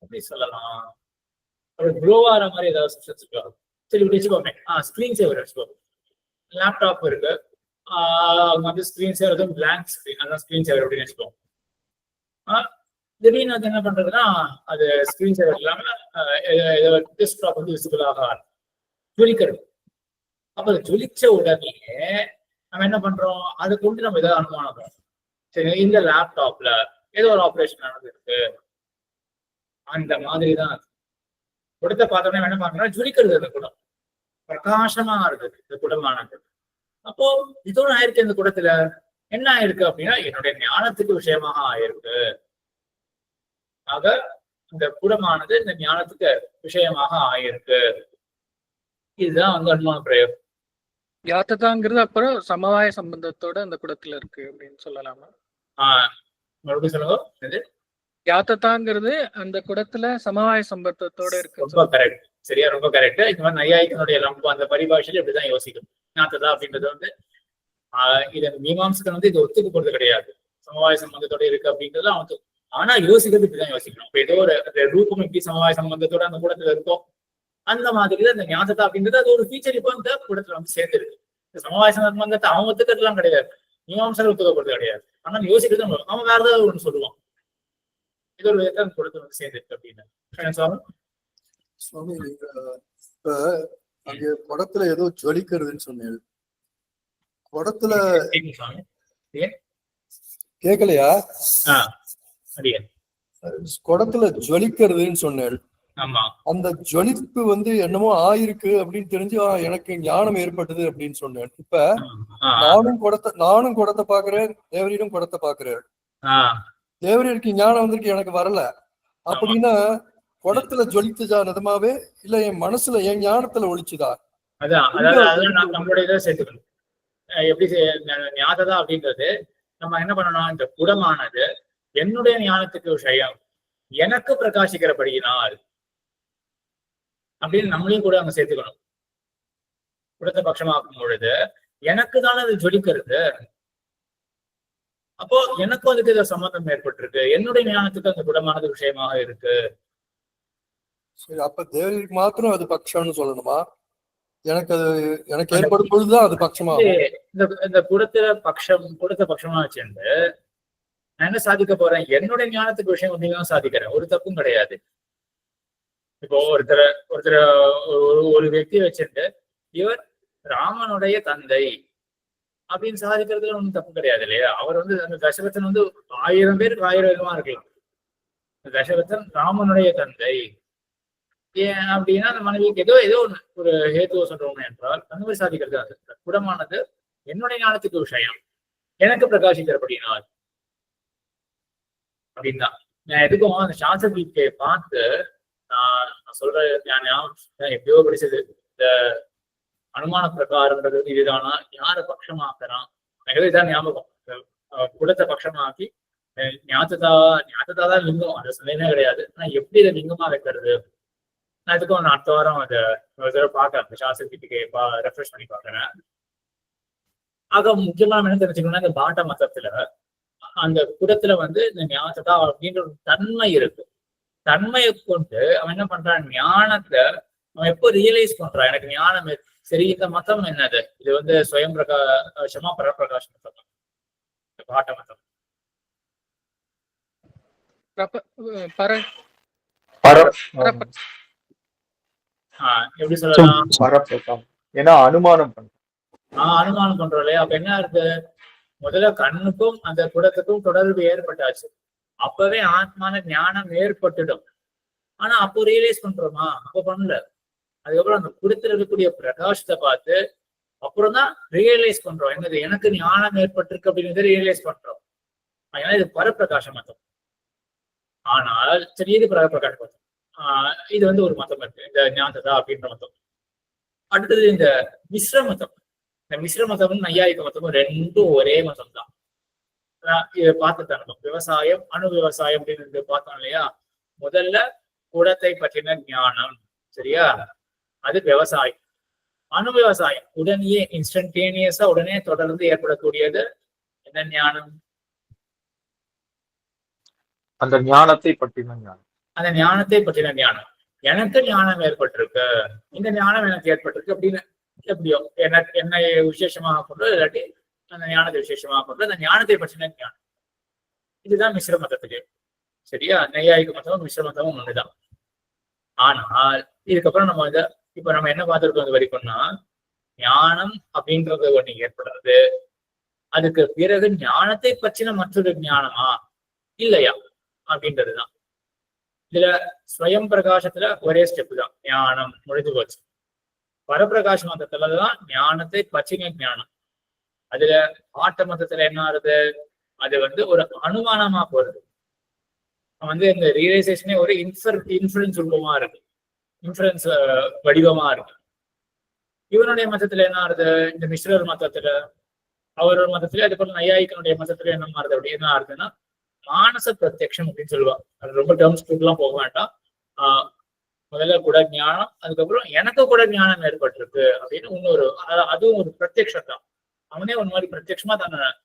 எப்படி சொல்லலாம், ஒரு க்ளோ ஆகிற மாதிரி ஏதாவது சப்ஸ்டன்ஸ் இருக்கா? சரி இப்படி வச்சுக்கோங்க. ஸ்க்ரீன் சேவர் வச்சுக்கோங்க. லேப்டாப் இருக்கு, அவங்க வந்து ஸ்க்ரீன் சேவர் வந்து பிளாங்க் ஸ்க்ரீன், அதான் ஸ்க்ரீன் சேவர் அப்படின்னு வச்சுக்கோங்க. திடீர்னு வந்து என்ன பண்றதுன்னா அது ஸ்க்ரீன் சேவர் இல்லாம டெஸ்க்டாப் வந்து விசிபிளாக ஜொலிக்கிறது. அப்ப அது ஜொலிச்ச உடனே நம்ம என்ன பண்றோம், அதை கொண்டு நம்ம ஏதாவது அனுமானம் பண்றோம். சரி, இந்த லேப்டாப்ல ஏதோ ஒரு ஆப்ரேஷன் நடந்திருக்கு, அந்த மாதிரி தான் குடத்தை பார்த்தோம்னா என்ன பண்றோம், ஜொலிக்கிறது அந்த குடம், பிரகாசமா இருக்குது இந்த குடமானது. அப்போ இதோட ஆயிருக்கு இந்த குடத்துல என்ன ஆயிருக்கு அப்படின்னா என்னுடைய ஞானத்துக்கு விஷயமாக ஆயிருக்கு. ஆக இந்த குடமானது இந்த ஞானத்துக்கு விஷயமாக ஆயிருக்கு. இதுதான் வந்து அனுமான பிரயோகம். யாத்ததாங்கிறது அப்புறம் சமவாய சம்பந்தத்தோட அந்த குடத்துல இருக்கு அப்படின்னு சொல்லலாமா? மறுபடியும் சொல்லுங்க. இது யாத்ததாங்கிறது அந்த குடத்துல சமவாய சம்பந்தத்தோட இருக்கு. ரொம்ப கரெக்ட், சரியா, ரொம்ப கரெக்ட். இந்த மாதிரி நையாயிக்கனுடைய அந்த பரிபாஷையில இப்படிதான் யோசிக்கும். ஞாத்ததா அப்படின்றது வந்து இது மீமாம்சகன் வந்து இது ஒத்துக்கு போறது கிடையாது, சமவாய சம்பந்தத்தோட இருக்கு அப்படின்றது அவனுக்கு. ஆனா யோசிக்கிறது இப்படிதான் யோசிக்கணும். இப்ப ஏதோ ஒரு ரூபம் எப்படி சமவாய சம்பந்தத்தோட அந்த கூடத்துல இருக்கும், அந்த மாதிரி அந்த ஞாபகத்தை அப்படின்றது அது ஒரு ஃபீச்சர் இப்போ இந்த கூடத்துல வந்து சேர்ந்துருக்கு. இந்த சமவாய சம்பந்தத்தை அவன் ஒத்துக்கிறதுலாம் கிடையாது, மீமாம்சகர் ஒத்துக்கப்படுறது கிடையாது. ஆனா யோசிக்கிறது அவன் வேற ஏதாவது ஒன்று சொல்லுவான். இது ஒரு விதத்தை அந்த கூடத்துல வந்து சேர்ந்துருக்கு அப்படின்னு. சுவாமி, இப்ப அங்க குடத்துல ஏதோ ஜொலிக்கிறதுன்னு சொன்னேன். குடத்துல கேக்கலையா? குடத்துல ஜொலிக்கிறதுன்னு சொன்னேன். அந்த ஜொலிப்பு வந்து என்னமோ ஆயிருக்கு அப்படின்னு தெரிஞ்சு எனக்கு ஞானம் ஏற்பட்டது அப்படின்னு சொன்னேன். இப்ப நானும் குடத்தை பாக்குறேன், தேவரீரும் குடத்தை பாக்குறேன். தேவரீருக்கு ஞானம் வந்திருக்கு, எனக்கு வரல. அப்படின்னா குடத்துல ஜொலித்துதா நிஜமாவே, இல்ல என் மனசுல என் ஞானத்துல ஒழிச்சுதா? அதான் நம்மளுடைய இதை சேர்த்துக்கணும். எப்படி ஞானதா அப்படின்றது நம்ம என்ன பண்ணணும், இந்த குடமானது என்னுடைய ஞானத்துக்கு விஷயம், எனக்கு பிரகாசிக்கிறபடியினால் அப்படின்னு நம்மளையும் கூட அங்க சேர்த்துக்கணும். குடத்தை பட்சமாக்கும் பொழுது எனக்கு தானே அது ஜொலிக்கிறது. அப்போ எனக்கும் அதுக்கு இதை சம்மந்தம் ஏற்பட்டிருக்கு, என்னுடைய ஞானத்துக்கு அந்த குடமானது விஷயமாக இருக்கு. சரி, அப்ப தேவருக்கு மாத்திரம் அது பட்சம்னு சொல்லணுமா? எனக்கு ஏற்படும் பொழுதுதான் அது பட்சமா? இந்த குடத்தை பட்சமா வச்சுட்டு நான் என்ன சாதிக்க போறேன், என்னுடைய ஞானத்துக்கு விஷயம் ஒன்றையும் சாதிக்கிறேன், ஒரு தப்பும் கிடையாது. இப்போ ஒருத்தர் ஒரு వ్యక్తి வச்சுட்டு இவர் ராமனுடைய தந்தை அப்படின்னு சாதிக்கிறதுல ஒன்றும் தப்பு கிடையாது இல்லையா? அவர் வந்து அந்த தசரதன் வந்து 1000 பேருக்கு 1000 விதமா இருக்கலாம். தசரதன் ராமனுடைய தந்தை ஏன் அப்படின்னா அந்த மனைவிக்கு ஏதோ ஒரு ஹேத்துவ சொல்றோம் என்றால் அந்த மாதிரி சாதிக்கிறது. அது குடமானது என்னுடைய ஞானத்துக்கு விஷயம், எனக்கு பிரகாசிக்கிறபடினால் அப்படின்னா நான் எதுக்கும் அந்த சாஸ்திரத்தை பார்த்து நான் சொல்றேன். நான் எப்படியோ படிச்சது இந்த அனுமான பிரகாரம்ன்றது இதுதானா, யார பட்சமாக்குறான் இதான் ஞாபகம். குடத்தை பட்சமாக்கி ஞாத்ததா தான் லிங்கம், அது சொல்லவே கிடையாது. ஆனா எப்படி இதை லிங்கமா வைக்கிறது, நான் இதுக்கும் அடுத்த வாரம் அதை ஒரு தடவை பார்க்கறேன், சாஸ்திரத்துக்கு ரெஃப்ரெஷ் பண்ணி பார்க்கறேன். ஆக முக்கியமா என்ன தெரிஞ்சுக்கணும்னா இந்த பாட்ட மதத்துல அந்த குடத்துல வந்து இந்த ஞானத்தா அப்படின்ற ஒரு தன்மை இருக்கு. தன்மையை கொண்டு அவன் என்ன பண்றான், ஞானத்தை அவன் எப்போ ரியலைஸ் பண்றான், எனக்கு ஞானம் சரி. இந்த மதம் என்னது, இது வந்து ஸ்வயம் பிரகாசமா பரப்பிரகாஷ் மதம், பாட்ட மதம். எப்படி சொல்லலாம், ஏன்னா அனுமானம் பண்றோம் இல்லையா? அப்ப என்ன இருக்கு, முதல்ல கண்ணுக்கும் அந்த குடத்துக்கும் தொடர்பு ஏற்பட்டாச்சு, அப்பவே ஆத்மான ஞானம் ஏற்பட்டுடும். ஆனா அப்போ ரியலைஸ் பண்றோமா, அப்போ பண்ணல. அதுக்கப்புறம் அந்த குடத்துல இருக்கக்கூடிய பிரகாசத்தை பார்த்து அப்புறம் தான் ரியலைஸ் பண்றோம் என்னது, எனக்கு ஞானம் ஏற்பட்டிருக்கு அப்படிங்கிறத ரியலைஸ் பண்றோம். அதனால இது பரப்பிரகாச மதம். ஆனால் சரி, இது பரப்பிரகாச மதம். இது வந்து ஒரு மதம் இருக்கு, இந்த ஞானதா அப்படின்ற மதம். அடுத்தது இந்த மிஸ்ர மதம். இந்த மிஸ்ர மதமும் நையாயிக மதமும் ரெண்டும் ஒரே மதம் தான். இதை பார்த்து தரணும். விவசாயம், அணு விவசாயம் அப்படின்னு பார்த்தோம் இல்லையா? முதல்ல குடத்தை பற்றின ஞானம், சரியா, அது விவசாயம். அணு விவசாயம் உடனே இன்ஸ்டன்டேனியஸா உடனே தொடர்ந்து ஏற்படக்கூடியது என்ன ஞானம், அந்த ஞானத்தை பற்றின ஞானம். அந்த ஞானத்தை பற்றின ஞானம் எனக்கு ஞானம் ஏற்பட்டிருக்கு, இந்த ஞானம் எனக்கு ஏற்பட்டிருக்கு அப்படின்னு எப்படியோ என்னை விசேஷமாக கொண்டு, இல்லாட்டி அந்த ஞானத்தை விசேஷமாக கொண்டு அந்த ஞானத்தை பற்றின ஞானம். இதுதான் மிஸ்ர மதத்துக்கு. சரியா? நையாயிக மதமும் மிஸ்ர மதமும் ஒண்ணுதான். ஆனால் இதுக்கப்புறம் நம்ம இப்ப நம்ம என்ன பார்த்திருக்கோம் இது வரைக்கும்னா, ஞானம் அப்படின்றது ஒண்ணு ஏற்படுறது, அதுக்கு பிறகு ஞானத்தை பற்றின மற்றொரு ஞானமா இல்லையா அப்படின்றதுதான். இதுல ஸ்வயம் பிரகாசத்துல ஒரே ஸ்டெப் தான், ஞானம் முடிஞ்சு போச்சு. பரப்பிரகாச மதத்துலதான் ஞானத்தை பற்றின ஞானம். அதுல ஆட்ட மதத்துல என்ன ஆகுது, அது ஒரு அனுமானமா போறது. இந்த ரியலைசேஷனே ஒரு இன்ஃபரன்ஸ் ரூபமா இருக்கு, இன்ஃபரன்ஸ் வடிவமா இருக்கு. இவனுடைய மதத்துல என்ன ஆகுது, இந்த மிஸ்ரர் மதத்துல, அவரோட மதத்துல, அதே போல நையாயிக்கனுடைய மதத்துல என்ன மாறுது அப்படி என்ன ஆகுதுன்னா, மானச பிரத்யக்ஷம் அப்படின்னு சொல்லுவாங்க. அது ரொம்ப டேர்ம்ஸ் எல்லாம் போக வேண்டாம். முதல்ல கூட ஞானம், அதுக்கப்புறம் எனக்கு கூட ஞானம் ஏற்பட்டிருக்கு அப்படின்னு இன்னொரு, அதுவும் ஒரு பிரத்யக்ஷம் தான். அவனே ஒரு மாதிரி பிரத்யட்சமா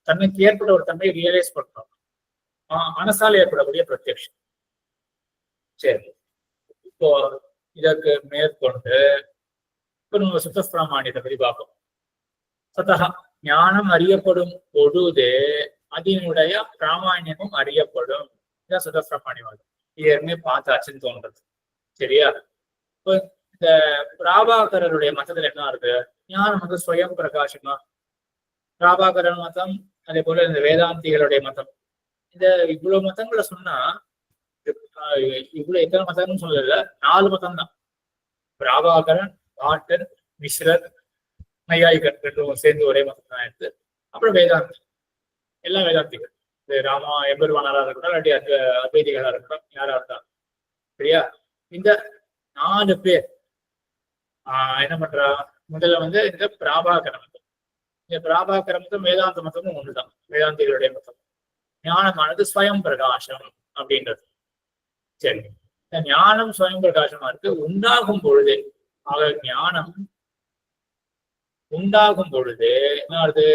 தன்னுக்கு ஏற்பட ஒரு தன்மையை ரியலைஸ் பண்றான். மனசால ஏற்படக்கூடிய பிரத்யக்ஷம். சரி, இப்போ இதற்கு மேற்கொண்டு இப்ப நம்ம சுத்தப்பிரமாணியத்தை பத்தி பார்ப்போம். சதா ஞானம் அறியப்படும் பொழுதே அதனுடைய பிராமான்யமும் அறியப்படும். இதான் சுத்தப்பிரமாணியவாதம். இது ஏற்கனவே பார்த்தாச்சுன்னு தோன்றது. சரியா? இப்போ இந்த பிராபாகரருடைய மதத்துல என்ன இருக்கு, ஞானம் ஸ்வயம் பிரகாசமா. பிராபாகரன் மதம், அதே போல இந்த வேதாந்திகளுடைய மதம், இந்த இவ்வளவு மதங்களை சொன்னா இவ்வளவு எத்தனை மதம்னு சொல்லல, 4 மதம் தான். பிராபாகரன், பாட்டர், மிஸ்ரர், நையாயிகர் ரெண்டும் சேர்ந்து ஒரே மதம் தான் எடுத்து, அப்புறம் வேதாந்தி, எல்லாம் வேதாந்திகள். இந்த ராமா எம்பெருமானாரா இருக்கட்டும், இல்லாட்டி அத்வைதிகளா இருக்கட்டும், யாரா இருந்தா. சரியா? இந்த 4 பேர் என்ன பண்றா, முதல்ல இந்த பிராபாகர மதம். இந்த பிராபாகர மதம் வேதாந்த மதமும் ஒண்ணுதான், வேதாந்திகளுடைய மதம். ஞானமானது ஸ்வயம் பிரகாசம் அப்படின்றது. சரி, இந்த ஞானம் ஸ்வயம் பிரகாசமா இருக்கு. உண்டாகும் பொழுது, ஆக ஞானம் உண்டாகும் பொழுது என்ன ஆகுது,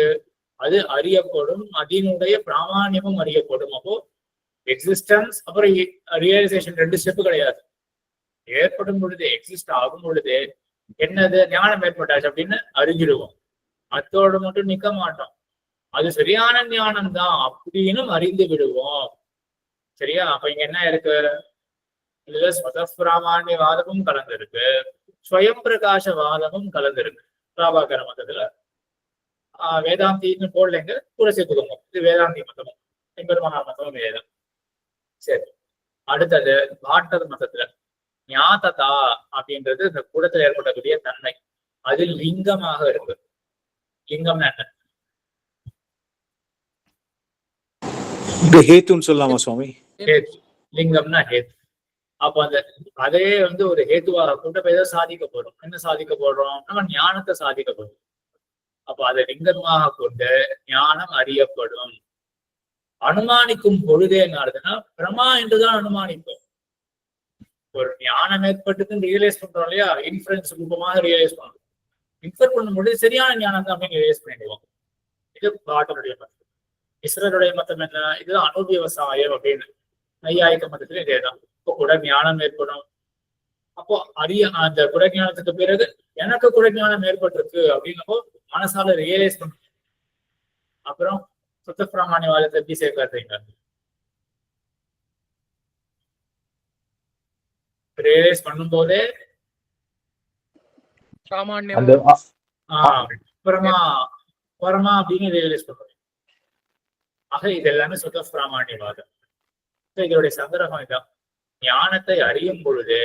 அது அறியப்படும், அதனுடைய பிராமான்யமும் அறியப்படும். அப்போ எக்ஸிஸ்டன்ஸ் அப்புறம் ரியலைசேஷன் 2 ஸ்டெப் கிடையாது. ஏற்படும் பொழுது, எக்ஸிஸ்ட் ஆகும் பொழுது என்னது, ஞானம் ஏற்பட்டாச்சு அப்படின்னு அறிஞ்சிடுவோம். அத்தோடு மட்டும் நிக்க மாட்டோம், அது சரியான ஞானம் தான் அப்படின்னு அறிந்து விடுவோம். சரியா? அப்ப இங்க என்ன இருக்கு, இதுல ஸ்வதப்பிராமான்யவாதமும் கலந்துருக்கு, ஸ்வயம் பிரகாசவாதமும் கலந்துருக்கு. பிராபாகர மதத்துல வேதாந்தின்னு போடலைங்க, கூட சேர்த்துக்கோங்க. இது வேதாந்தி மதமும் எம்பெருமானார் மதமும் வேதம். சரி, அடுத்தது பாட்டர் மதத்துல ஞாததா அப்படின்றது இந்த கூடத்துல ஏற்படக்கூடிய தன்மை, அது லிங்கமாக இருக்கு. லிங்கம்னா என்ன? இது ஹேத்துன்னு சொல்லலாமா சுவாமி? ஹேத்து, லிங்கம்னா ஹேத்து. அப்ப அதே ஒரு ஹேத்துவாக கொண்டு போய் ஏதோ சாதிக்க போறோம். என்ன சாதிக்க போடுறோம், நம்ம ஞானத்தை சாதிக்க போறோம். அப்ப அதை லிங்கமாக கொண்டு ஞானம் அறியப்படும். அனுமானிக்கும் பொழுதே என்ன ஆகுதுன்னா, பிரமா என்றுதான் அனுமானிப்போம். ஒரு ஞானம் ஏற்பட்டுன்னு ரியலைஸ் பண்றோம் இல்லையா, இன்ஃபரன்ஸ் ரூபமாக ரியலைஸ் பண்றோம். இன்ஃபர் பண்ணும் பொழுது சரியான ஞானம் தான் அப்படின்னு ரியலைஸ் பண்ணிடுவோம். இது பாட்டருடைய மதம். இஸ்ரருடைய மதம் என்ன, இது அனுவியவசாயம் அப்படின்னு. நையாயிக மதத்துல இதேதான். இப்போ கூட ஞானம் ஏற்படும். அப்போ அந்த குடஞானத்துக்கு பிறகு எனக்கு குடஞானம் ஏற்பட்டிருக்கு அப்படின்னப்போ மனசால ரியலைஸ் பண்ண. அப்புறம் சுத்த பிராமான்யவாதத்தை எப்படி சேர்க்காதீங்க, ரியலைஸ் பண்ணும் போதே பரமா அப்படின்னு ரியலைஸ் பண்றோம். ஆக இது எல்லாமே சுத்த பிராமான்யவாதம். இதனுடைய சந்தர்ப்பம் இதான். ஞானத்தை அறியும் பொழுது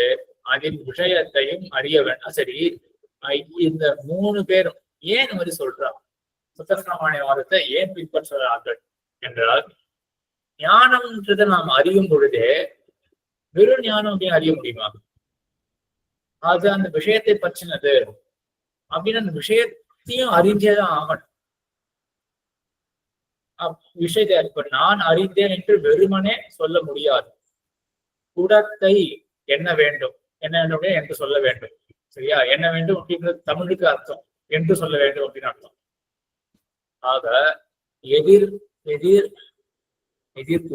அதின் விஷயத்தையும் அறிய வேண்டாம். சரி, இந்த 3 பேரும் ஏன் மாதிரி சொல்றா, சுத்த பிராமான்யவாதத்தை ஏன் பின்பற்றுகிறார்கள் என்றால், ஞானம்ன்றதை நாம் அறியும் பொழுதே வெறும் ஞானம் அப்படின்னு அறிய முடியுமா, அது அந்த விஷயத்தை பற்றினது அப்படின்னு அந்த விஷயத்தையும் அறிஞ்சேதான் ஆகணும். விஷயத்தை இப்ப நான் அறிந்தேன் என்று வெறுமனே சொல்ல முடியாது. குடத்தை என்ன வேண்டும், என்ன வேண்டும் என்று சொல்ல வேண்டும். சரியா? என்ன வேண்டும் அப்படின்றது தமிழுக்கு அர்த்தம், என்று சொல்ல வேண்டும் அப்படின்னு அர்த்தம். ஆக எதிர்ப்பு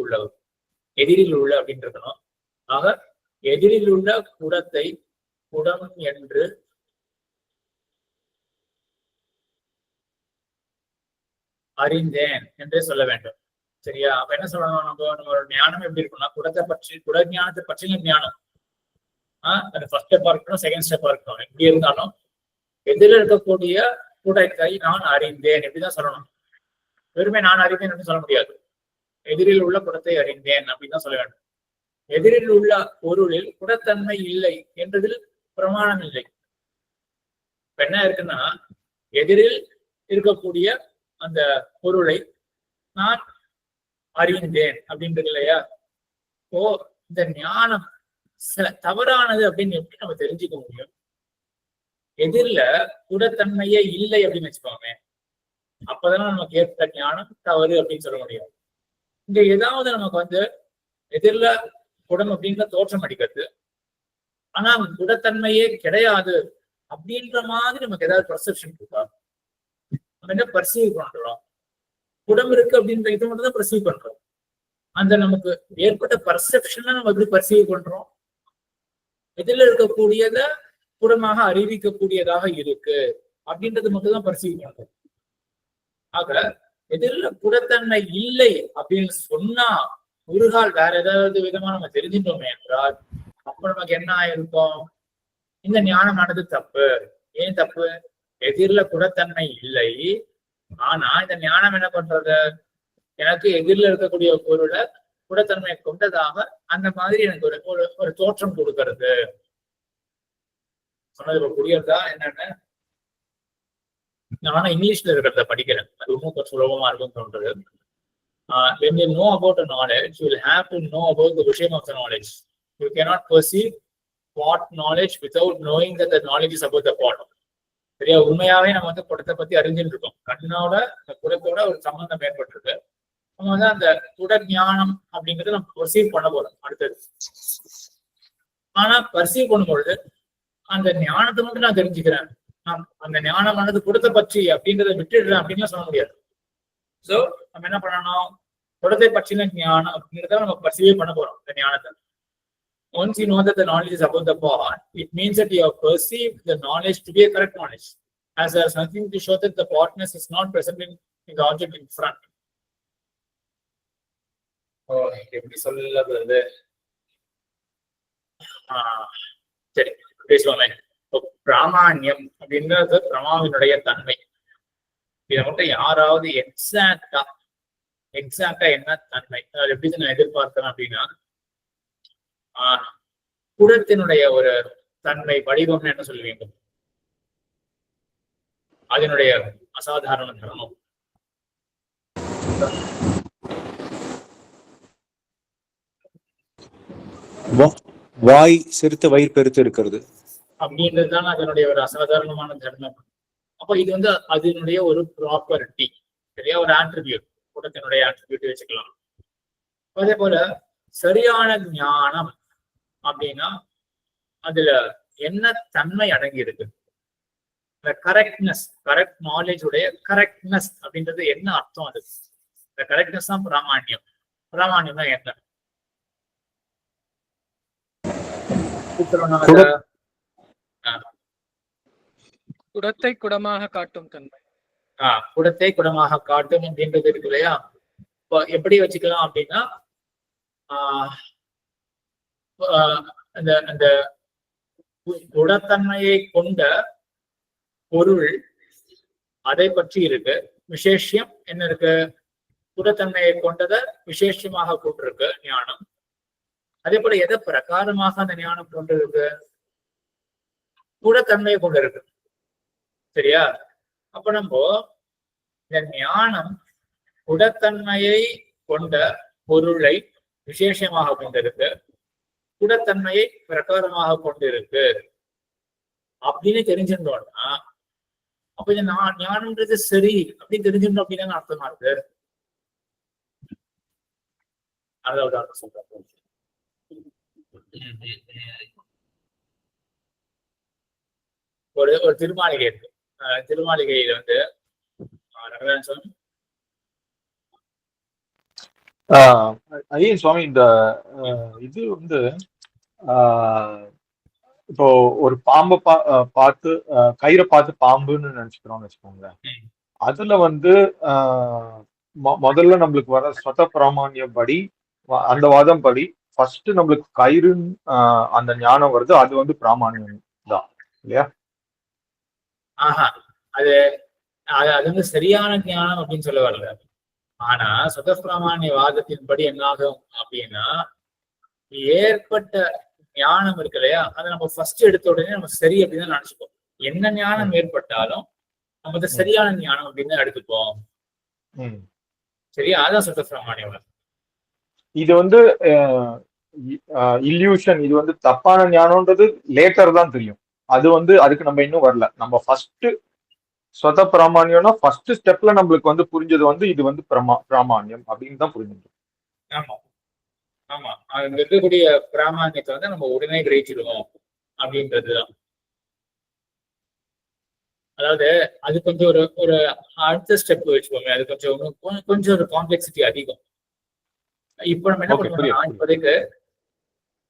உள்ளவர், எதிரில் உள்ள அப்படின்னு இருக்கணும். ஆக எதிரில் உள்ள குடத்தை குடம் என்று அறிந்தேன் என்றே சொல்ல வேண்டும். சரியா? அப்ப என்ன சொல்லணும், நம்மளோட ஞானம் எப்படி இருக்கும்னா, குடத்தை பற்றி குட ஞானத்தை பற்றின ஞானம் அது ஃபர்ஸ்ட் ஸ்டெப்பா இருக்கணும், செகண்ட் ஸ்டெப்பா இருக்கணும். எப்படி இருந்தாலும் எதிரில் இருக்கக்கூடிய குடத்தை நான் அறிந்தேன் எப்படிதான் சொல்லணும். வெறுமே நான் அறிந்தேன் அப்படின்னு சொல்ல முடியாது. எதிரில் உள்ள குடத்தை அறிந்தேன் அப்படின்னு தான் சொல்ல வேண்டும். எதிரில் உள்ள பொருளில் குடத்தன்மை இல்லை என்றதில் பிரமாணம் இல்லை. இப்ப என்ன இருக்குன்னா, எதிரில் இருக்கக்கூடிய அந்த பொருளை நான் அறிந்தேன் அப்படின்றது இல்லையா? ஓ, இந்த ஞானம் தவறானது அப்படின்னு எப்படி நம்ம தெரிஞ்சுக்க முடியும்? எதிரில குடத்தன்மையே இல்லை அப்படின்னு வச்சுக்கோங்க. அப்பதான் நமக்கு ஏற்ற ஞானம் தவறு அப்படின்னு சொல்ல முடியும். இங்க ஏதாவது நமக்கு எதிரில குடம் அப்படின்ற தோற்றம் அடிக்கிறது, ஆனா குடத்தன்மையே கிடையாது அப்படின்ற மாதிரி நமக்கு ஏதாவது பர்செப்ஷன் இருக்கா? நம்ம என்ன பர்சீவ் பண்றோம்? குடம் இருக்கு அப்படின்ற இது மட்டும் தான் பர்சீவ் பண்றோம். அந்த நமக்கு ஏற்பட்ட பர்செப்ஷனை நம்ம எப்படி பர்சீவ் பண்றோம்? எதிரில் இருக்கக்கூடியத குடமாக அறிவிக்கக்கூடியதாக இருக்கு அப்படின்றது மட்டும் தான் பர்சீவ் பண்றோம். ஆக எதிரில் குடத்தன்மை இல்லை அப்படின்னு சொன்னா ஒரு கால் வேற ஏதாவது விதமா நம்ம தெரிஞ்சிட்டோமே என்றால், அப்ப நமக்கு என்ன ஆயிருக்கும்? இந்த ஞானமானது தப்பு. ஏன் தப்பு? எதிரில குடத்தன்மை இல்லை, ஆனா இந்த ஞானம் என்ன பண்றது, எனக்கு எதிரில் இருக்கக்கூடிய பொருளை குடத்தன்மையை கொண்டதாக அந்த மாதிரி எனக்கு ஒரு தோற்றம் கொடுக்கறது. சொன்னது புரியுறதா என்னன்னு? நானும் இங்கிலீஷ்ல இருக்கிறத படிக்கிறேன், அது இன்னும் கொஞ்சம் சுலபமா இருக்கும் தோன்றது. When you know about a knowledge, you will have to know about the விஷயம் of the knowledge. You cannot perceive pot knowledge without knowing that the knowledge is about the pot. சரியா? உண்மையாவே நம்ம குடத்தை பத்தி அறிஞ்சுட்டு இருக்கோம். கண்ணோட அந்த குடத்தோட ஒரு சம்பந்தம் ஏற்பட்டிருக்கு. நம்ம அந்த குட ஞானம் அப்படிங்கறத நம்ம பர்சீவ் பண்ண போறோம் அடுத்தது. ஆனா பர்சீவ் பண்ணும்பொழுது அந்த ஞானத்தை மட்டும் நான் தெரிஞ்சுக்கிறேன், அந்த ஞானமானது குடத்தை பற்றி அப்படின்றத விட்டுடுறேன் அப்படின்னு சொல்ல முடியாது. சோ நம்ம என்ன பண்ணணும்? குடத்தை பற்றின ஞானம் அப்படிங்கிறத நம்ம பர்சீவ் பண்ண போறோம் இந்த ஞானத்தை. Once you know that the knowledge is about the pot, it means that you have perceived the knowledge to be a correct knowledge, as there is nothing to show that the potness is not present in the object in front. Oh, எப்படி சொல்லுறது? சரி, பேசுவோமே. பிராமான்யம் அப்படின்றது பிரமாவினுடைய தன்மை. இதை மட்டும் யாராவது எக்ஸாக்டா என்ன தன்மை, அதாவது எப்படி நான் எதிர்பார்க்கிறேன் அப்படின்னா, குடத்தினுடைய ஒரு தன்மை வடிவம்னு என்ன சொல்லுவீங்க? அதனுடைய அசாதாரண தர்மம் வாய் சிறுத்த வயிறு பெருத்து இருக்கிறது அப்படின்றதுதான் அதனுடைய ஒரு அசாதாரணமான தர்மம். அப்ப இது அதனுடைய ஒரு ப்ராப்பர்ட்டி, சரியா? ஒரு ஆட்ரிபியூட், குடத்தினுடைய ஆட்ரிபியூட் வச்சுக்கலாம். அதே போல சரியான ஞானம் அப்படின்னா அதுல என்ன தன்மை அடங்கி இருக்கு? கரெக்ட்னஸ், கரெக்ட் நாலேஜ் உடைய கரெக்ட்னஸ் அப்படின்றது என்ன அர்த்தம்? அது இந்த கரெக்ட்னஸ் தான் பிராமான்யம். பிராமான்யம்னா என்ன? குடத்தை குடமாக காட்டும் தன்மை. குடத்தை குடமாக காட்டும் அப்படின்றது இருக்கு இல்லையா? இப்போ எப்படி வச்சுக்கலாம் அப்படின்னா, அந்த குடத்தன்மையை கொண்ட பொருள் அதை பற்றி இருக்கு. விசேஷம் என்ன இருக்கு? குடத்தன்மையை கொண்டதை விசேஷமாக கொண்டிருக்கு ஞானம். அதே போல எதை பிரகாரமாக அந்த ஞானம் கொண்டு இருக்கு? குடத்தன்மையை கொண்டு இருக்கு. சரியா? அப்ப நம்ம இந்த ஞானம் குடத்தன்மையை கொண்ட பொருளை விசேஷமாக கொண்டிருக்கு, குடத்தன்மையை பிரகாரமாக கொண்டிருக்கு அப்படின்னு தெரிஞ்சிருந்தோம்னா, அப்ப இந்த ஞானம்ன்றது சரி அப்படின்னு தெரிஞ்சிருந்தோம் அப்படின்னு அர்த்தமா இருக்கு. அதாவது அர்த்தம் சொல்றேன். ஒரு திருமாளிகை இருக்கு. திருமாளிகையில ஐயன் சுவாமி, இந்த இது இப்போ ஒரு பாம்பை பார்த்து கயிறை பார்த்து பாம்புன்னு நினைச்சுக்கிறோம்னு வச்சுக்கோங்க. அதுல வந்து முதல்ல நம்மளுக்கு வர ஸ்வத பிராமான்யம் படி, அந்த வாதம் படி ஃபர்ஸ்ட் நம்மளுக்கு கயிறுன்னு அந்த ஞானம் வருது. அது வந்து பிராமான்யம் தான் இல்லையா? அது அது வந்து சரியான ஞானம் அப்படின்னு சொல்ல வரல. ஆனா ஸ்வத பிராமான்ய வாதத்தின்படி என்ன ஆகும் அப்படின்னா, ஏற்பட்ட ஞானம் இருக்கு இல்லையா, அதை நம்ம ஃபர்ஸ்ட் எடுத்த உடனே நம்ம சரி அப்படின்னு தான் நினைச்சுப்போம். என்ன ஞானம் ஏற்பட்டாலும் நம்ம அதை சரியான ஞானம் அப்படின்னு தான் எடுத்துப்போம். சரியா? அதான் சுத்த பிராமான்யம். இது வந்து இல்யூஷன். இது வந்து தப்பான ஞானம்ன்றது லேட்டர் தான் தெரியும். அது வந்து அதுக்கு நம்ம இன்னும் வரல. நம்ம ஃபர்ஸ்ட் ஸ்வத பிராமான்யம்னா ஃபர்ஸ்ட் ஸ்டெப்ல நம்மளுக்கு வந்து புரிஞ்சது வந்து இது வந்து பிராமான்யம் அப்படின்னு தான் புரிஞ்சது. ஆமா ஆமா, அங்க இருக்கக்கூடிய பிராமான்யத்தை வந்து நம்ம உடனே கிரகிச்சிடுவோம் அப்படின்றதுதான். அதாவது அது கொஞ்சம் ஒரு அடுத்த ஸ்டெப் வச்சுக்கோங்க. அது கொஞ்சம் ஒரு காம்ப்ளெக்சிட்டி அதிகம். இப்ப நம்ம என்ன பண்ணுவோம்னா,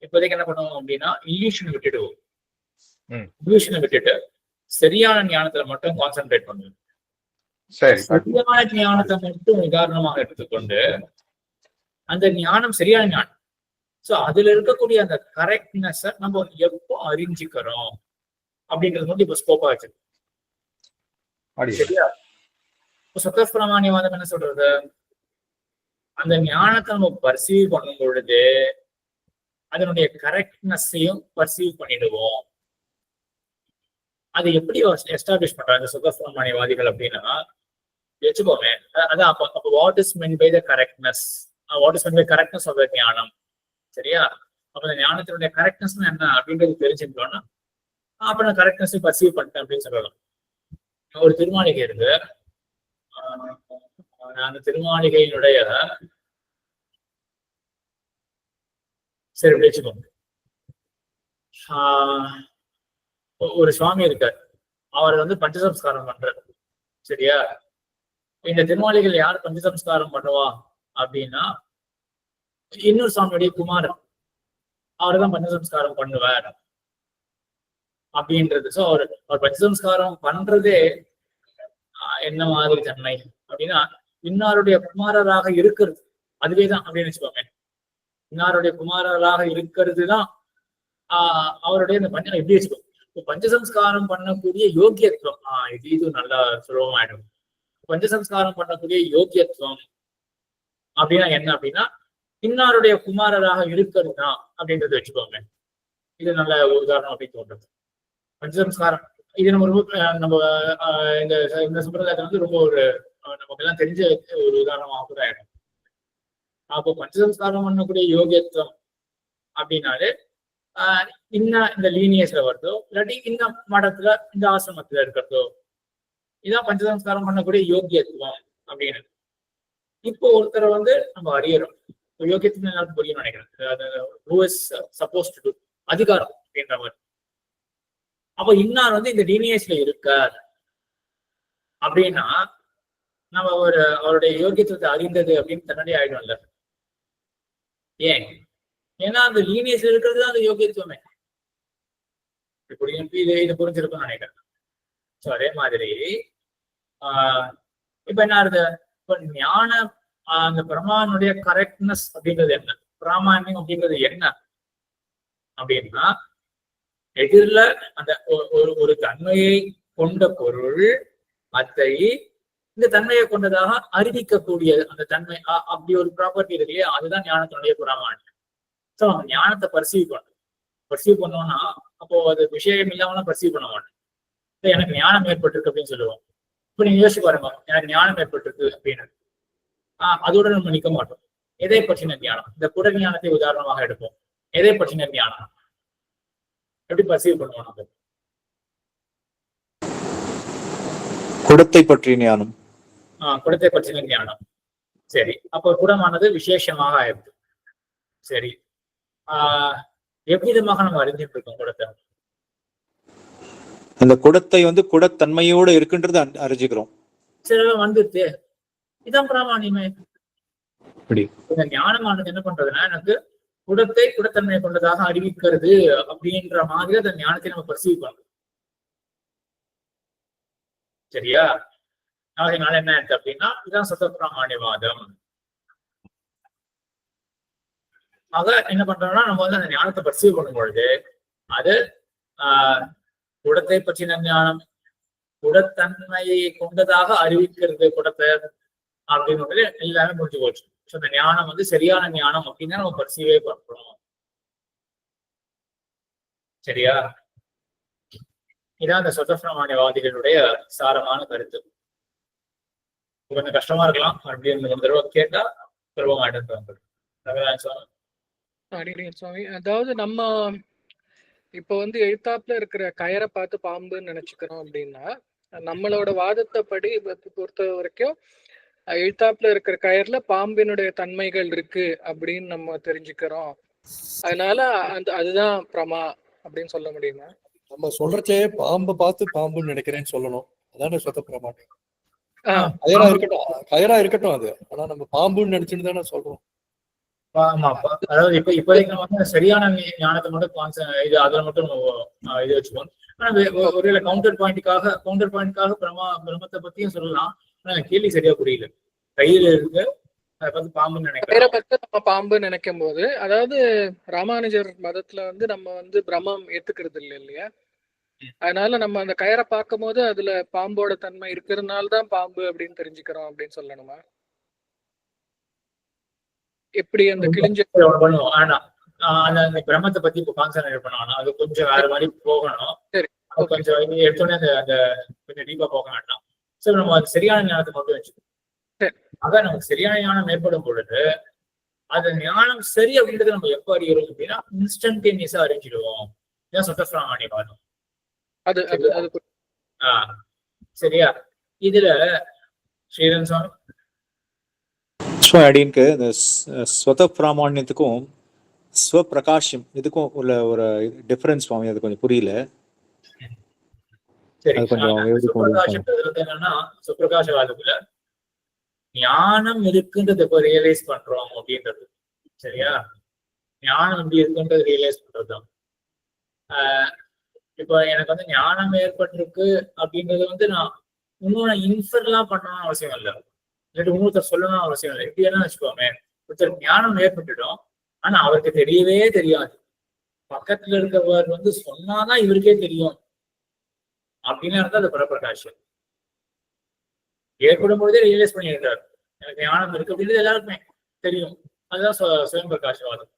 இப்போதைக்கு என்ன பண்ணுவோம் அப்படின்னா, இல்யூஷனை விட்டுடுவோம். இல்யூஷனை விட்டுட்டு சரியான ஞானத்துல மட்டும் கான்சென்ட்ரேட் பண்ணுவோம். சரியான ஞானத்தை மட்டும் உதாரணமாக எடுத்துக்கொண்டு, அந்த ஞானம் சரியான ஞானம். சோ அதுல இருக்கக்கூடிய அந்த கரெக்ட்னஸ் நம்ம எப்போ அறிஞ்சிக்கிறோம் அப்படின்றது மட்டும் இப்ப ஸ்கோப்பா வச்சிருக்கோம். சரியா? சுத்த பிராமான்யவாதம் என்ன சொல்றது, அந்த ஞானத்தை நம்ம பர்சீவ் பண்ணும் பொழுது அதனுடைய கரெக்ட்னஸையும் பர்சீவ் பண்ணிடுவோம். அது எப்படி எஸ்டாப்ளிஷ் பண்றாங்க சுத்த பிராமான்யவாதிகள் அப்படின்னா, வச்சுக்கோமே, அதான் அப்ப what is mean by the correctness, what is mean by correctness of the ஞானம். சரியா? அப்ப அந்த ஞானத்தினுடைய கரெக்ட்னஸ் என்ன அப்படின்றது தெரிஞ்சுக்கிட்டோம்னா, அப்ப நான் கரெக்ட்னஸ் பர்சீவ் பண்ணிட்டேன் அப்படின்னு சொல்லலாம். ஒரு திருமாளிகை இருக்கு. அந்த திருமாளிகையினுடைய சரி வச்சுக்கோங்க, ஒரு சுவாமி இருக்கார். அவர் வந்து பஞ்சசம்ஸ்காரம் பண்றாரு. சரியா? இந்த திருமாளிகள் யார் பஞ்சசம்ஸ்காரம் பண்ணுவா அப்படின்னா, இன்னொரு சுவாமியுடைய குமாரன். அவர்தான் பஞ்சசம்ஸ்காரம் பண்ணுவார் அப்படின்றது. சோ அவர் பஞ்சசம்ஸ்காரம் பண்றதே என்ன மாதிரி தன்மை அப்படின்னா, இன்னாருடைய குமாரராக இருக்கிறது அதுவேதான் அப்படின்னு வச்சுக்கோங்க. இன்னாருடைய குமாரராக இருக்கிறது தான் அவருடைய இந்த பஞ்சம் எப்படி வச்சுக்கோங்க. பஞ்சசம்ஸ்காரம் பண்ணக்கூடிய யோக்கியத்துவம், இது நல்லா சுலபமாயிடும். பஞ்சசம்ஸ்காரம் பண்ணக்கூடிய யோக்கியத்துவம் அப்படின்னா என்ன அப்படின்னா, இன்னாருடைய குமாரராக இருக்கிறது தான் அப்படின்றது வச்சுக்கோங்க. இது நல்ல உதாரணம் அப்படின்னு தோன்றது. பஞ்சசம்ஸ்காரம் இது நம்ம ரொம்ப நம்ம இந்த சம்பிரதாயத்தை வந்து ரொம்ப ஒரு நமக்கு எல்லாம் தெரிஞ்ச ஒரு உதாரணமாக கூட ஆயிடும். அப்போ பஞ்சசம்ஸ்காரம் பண்ணக்கூடிய யோகியத்துவம் அப்படின்னாலே இந்த லீனியஸ்ல வருதோ, இல்லாட்டி இந்த மடத்துல இந்த ஆசிரமத்துல இருக்கிறதோ, இதான் பஞ்சசம்ஸ்காரம் பண்ணக்கூடிய யோகியத்துவம் அப்படின்னு. இப்போ ஒருத்தரை வந்து நம்ம அறியறோம். யோகியத்துவம் எல்லாருக்கும் புரியும் நினைக்கிறேன். அதிகாரம் அப்படின்ற மாதிரி. அப்ப இன்னார் வந்து இந்த லீனியஸ்ல இருக்கார் அப்படின்னா, நம்ம அவருடைய யோகியத்துவத்தை அறிந்தது அப்படின்னு தன்னுடைய ஆயிடும்ல. ஏன்? ஏன்னா அந்த லீனியஸ்ல இருக்கிறது தான் அந்த யோகியத்துவமே. இது புரிஞ்சிருக்கும்னு நினைக்கிறேன். ஸோ அதே மாதிரி இப்ப என்ன ஆகுது, இப்ப ஞான அந்த பிரமானுடைய கரெக்ட்னஸ் அப்படின்றது என்ன, பிராமான்யம் அப்படின்றது என்ன அப்படின்னா, எதிரில அந்த ஒரு தன்மையை கொண்ட பொருள் அதை இந்த தன்மையை கொண்டதாக அறிவிக்கக்கூடிய அந்த தன்மை, அப்படி ஒரு ப்ராப்பர்ட்டி இருக்கு இல்லையா, அதுதான் ஞானத்தினுடைய பிராமான்யம். ஸோ நம்ம ஞானத்தை பர்சீவ் பண்ணோம்னா, அப்போ அது விஷயம் இல்லாமலாம் பர்சீவ் பண்ண மாட்டோம். எனக்கு ஞானம் ஏற்பட்டிருக்கு அப்படின்னு சொல்லுவோம். இப்ப நீங்க யோசிச்சு பாருங்க, எனக்கு ஞானம் ஏற்பட்டிருக்கு அப்படின்னு அதோட நம்ம நிக்க மாட்டோம். எதை பற்றின ஞானம்? இந்த குட ஞானத்தை உதாரணமாக எடுப்போம். எதை பற்றின ஞானம்? எப்படி பர்சீவ் பண்ணுவோம் நம்ம? குடத்தை பற்றிய ஞானம். குடத்தை பற்றின ஞானம். சரி, அப்போ குடமானது விசேஷமாக ஆயிடுது. சரி, எவ்விதமாக நம்ம அறிஞ்சிட்டு இருக்கோம் குடத்தை? அந்த குடத்தை வந்து குடத்தன்மையோட இருக்குன்றது அறிஞ்சுக்கிறோம். சரி, வந்துட்டு இதான் பிராமான்யமே. இந்த ஞானமானது என்ன பண்றதுன்னா, எனக்கு குடத்தை குடத்தன்மை கொண்டதாக அறிவிக்கிறது அப்படின்ற மாதிரி அந்த ஞானத்தை நம்ம பர்சீவ் பண்ணணும். சரியா? அதனால என்ன இருக்கு அப்படின்னா இதுதான் சதப்பிராமாண்யவாதம். ஆக என்ன பண்றோம்னா நம்ம வந்து அந்த ஞானத்தை பர்சீவ் பண்ணும் பொழுது அது குடத்தை பற்றின ஞானம், குடத்தன்மையை கொண்டதாக அறிவிக்கிறது குடத்தை அப்படின்னு எல்லாமே முடிஞ்சு போச்சு. ஸோ அந்த ஞானம் வந்து சரியான ஞானம் அப்படின்னு நம்ம பர்சீவே பண்றோம். சரியா? இதான் அந்த சதப்பிரமாணியவாதிகளுடைய சாரமான கருத்து. கொஞ்சம் கஷ்டமா இருக்கலாம், அப்படின்னு ஒரு தடவை கேட்டா சொல்ல மாட்டேன். சுவாமி, அதாவது நம்ம இப்ப வந்து எழுத்தாப்புல இருக்கிற கயரை பார்த்து பாம்புன்னு நினைச்சுக்கிறோம் அப்படின்னா, நம்மளோட வாதத்தைப்படி பொறுத்த வரைக்கும் எழுத்தாப்புல இருக்கிற கயர்ல பாம்பினுடைய தன்மைகள் இருக்கு அப்படின்னு நம்ம தெரிஞ்சுக்கிறோம். அதனால அதுதான் பிரமா அப்படின்னு சொல்ல முடியுமா? நம்ம சொல்றச்சே பாம்பை பார்த்து பாம்புன்னு நினைக்கிறேன்னு சொல்லணும். அதான சதப்பிரமாண்யம். கயரா இருக்கட்டும் அது, ஆனா நம்ம பாம்புன்னு நினைச்சுன்னு தானே சொல்றோம். ஆமாப்பா, அதாவது இப்போதைக்கு நம்ம வந்து சரியான ஞானத்தை மட்டும் இது அதுல மட்டும் இது வச்சுக்கோம். ஆனா ஒரு கவுண்டர் பாயிண்ட்டுக்காக பிரம்மத்தை பத்தியும் சொல்லலாம். ஆனா கேள்வி சரியா புரியல. கையில இருக்கு அதை பார்த்து பாம்புன்னு நினைக்கிறேன். நம்ம பாம்பு நினைக்கும் போது, அதாவது ராமானுஜர் மதத்துல வந்து நம்ம வந்து பிரம்மம் ஏத்துக்கிறது இல்லையா? அதனால நம்ம அந்த கயரை பார்க்கும் போது அதுல பாம்போட தன்மை இருக்கிறதுனாலதான் பாம்பு அப்படின்னு தெரிஞ்சுக்கிறோம் அப்படின்னு சொல்லணுமா? எப்படி அந்த கிழிஞ்ச பண்ணுவோம். ஆனா அந்த பிரம்மத்தை பத்தி இப்ப கான்சன்ட்ரேட் பண்ணணும். அது கொஞ்சம் வேற மாதிரி போகணும். கொஞ்சம் எடுத்தோடனே அந்த கொஞ்சம் டீப்பா போக வேண்டாம். சோ நம்ம அது சரியான ஞானத்தை மட்டும் வச்சுக்கணும். ஆக நமக்கு சரியான ஞானம் ஏற்படும் பொழுது அது ஞானம் சரி அப்படின்றத நம்ம எப்ப அறிகிறோம் அப்படின்னா இன்ஸ்டன்டேனியஸா அறிஞ்சிடுவோம். இதான் சதப்பிரமாணியவாதம். சரியா? இதுல ஸ்ரீரன் சுவாமி அடின்க்கு இந்த ஸ்வத பிராமாண்யத்துக்கும் ஸ்வப்பிரகாஷம் இதுக்கும் உள்ள ஒரு டிஃபரன்ஸ் சுவாமி, அது கொஞ்சம் புரியல. என்னன்னா சுப்பிரகாசவாதத்துல ஞானம் இருக்குன்றது எப்ப ரியலைஸ் பண்றோம் அப்படின்றது. சரியா? ஞானம் எப்படி இருக்குன்றது ரியலைஸ் பண்றதுதான். இப்ப எனக்கு வந்து ஞானம் ஏற்பட்டிருக்கு அப்படின்றது வந்து நான் இன்னொன்னு இன்ஃபர்லாம் பண்ணணும்னு அவசியம் இல்லை, இல்லாட்டி இன்னொருத்தர் சொல்லணும்னு அவசியம் இல்லை. எப்படி என்ன வச்சுக்கோமே, ஒருத்தர் ஞானம் ஏற்பட்டுடும், ஆனா அவருக்கு தெரியவே தெரியாது. பக்கத்துல இருக்கவர் வந்து சொன்னாதான் இவருக்கே தெரியும் அப்படின்னு இருந்தா அது பரப்பிரகாஷம். ஏற்படும் பொழுதே ரியலைஸ் பண்ணியிருக்காரு எனக்கு ஞானம் இருக்கு அப்படின்றது எல்லாருக்குமே தெரியும். அதுதான் சுயம் பிரகாசவாதம்.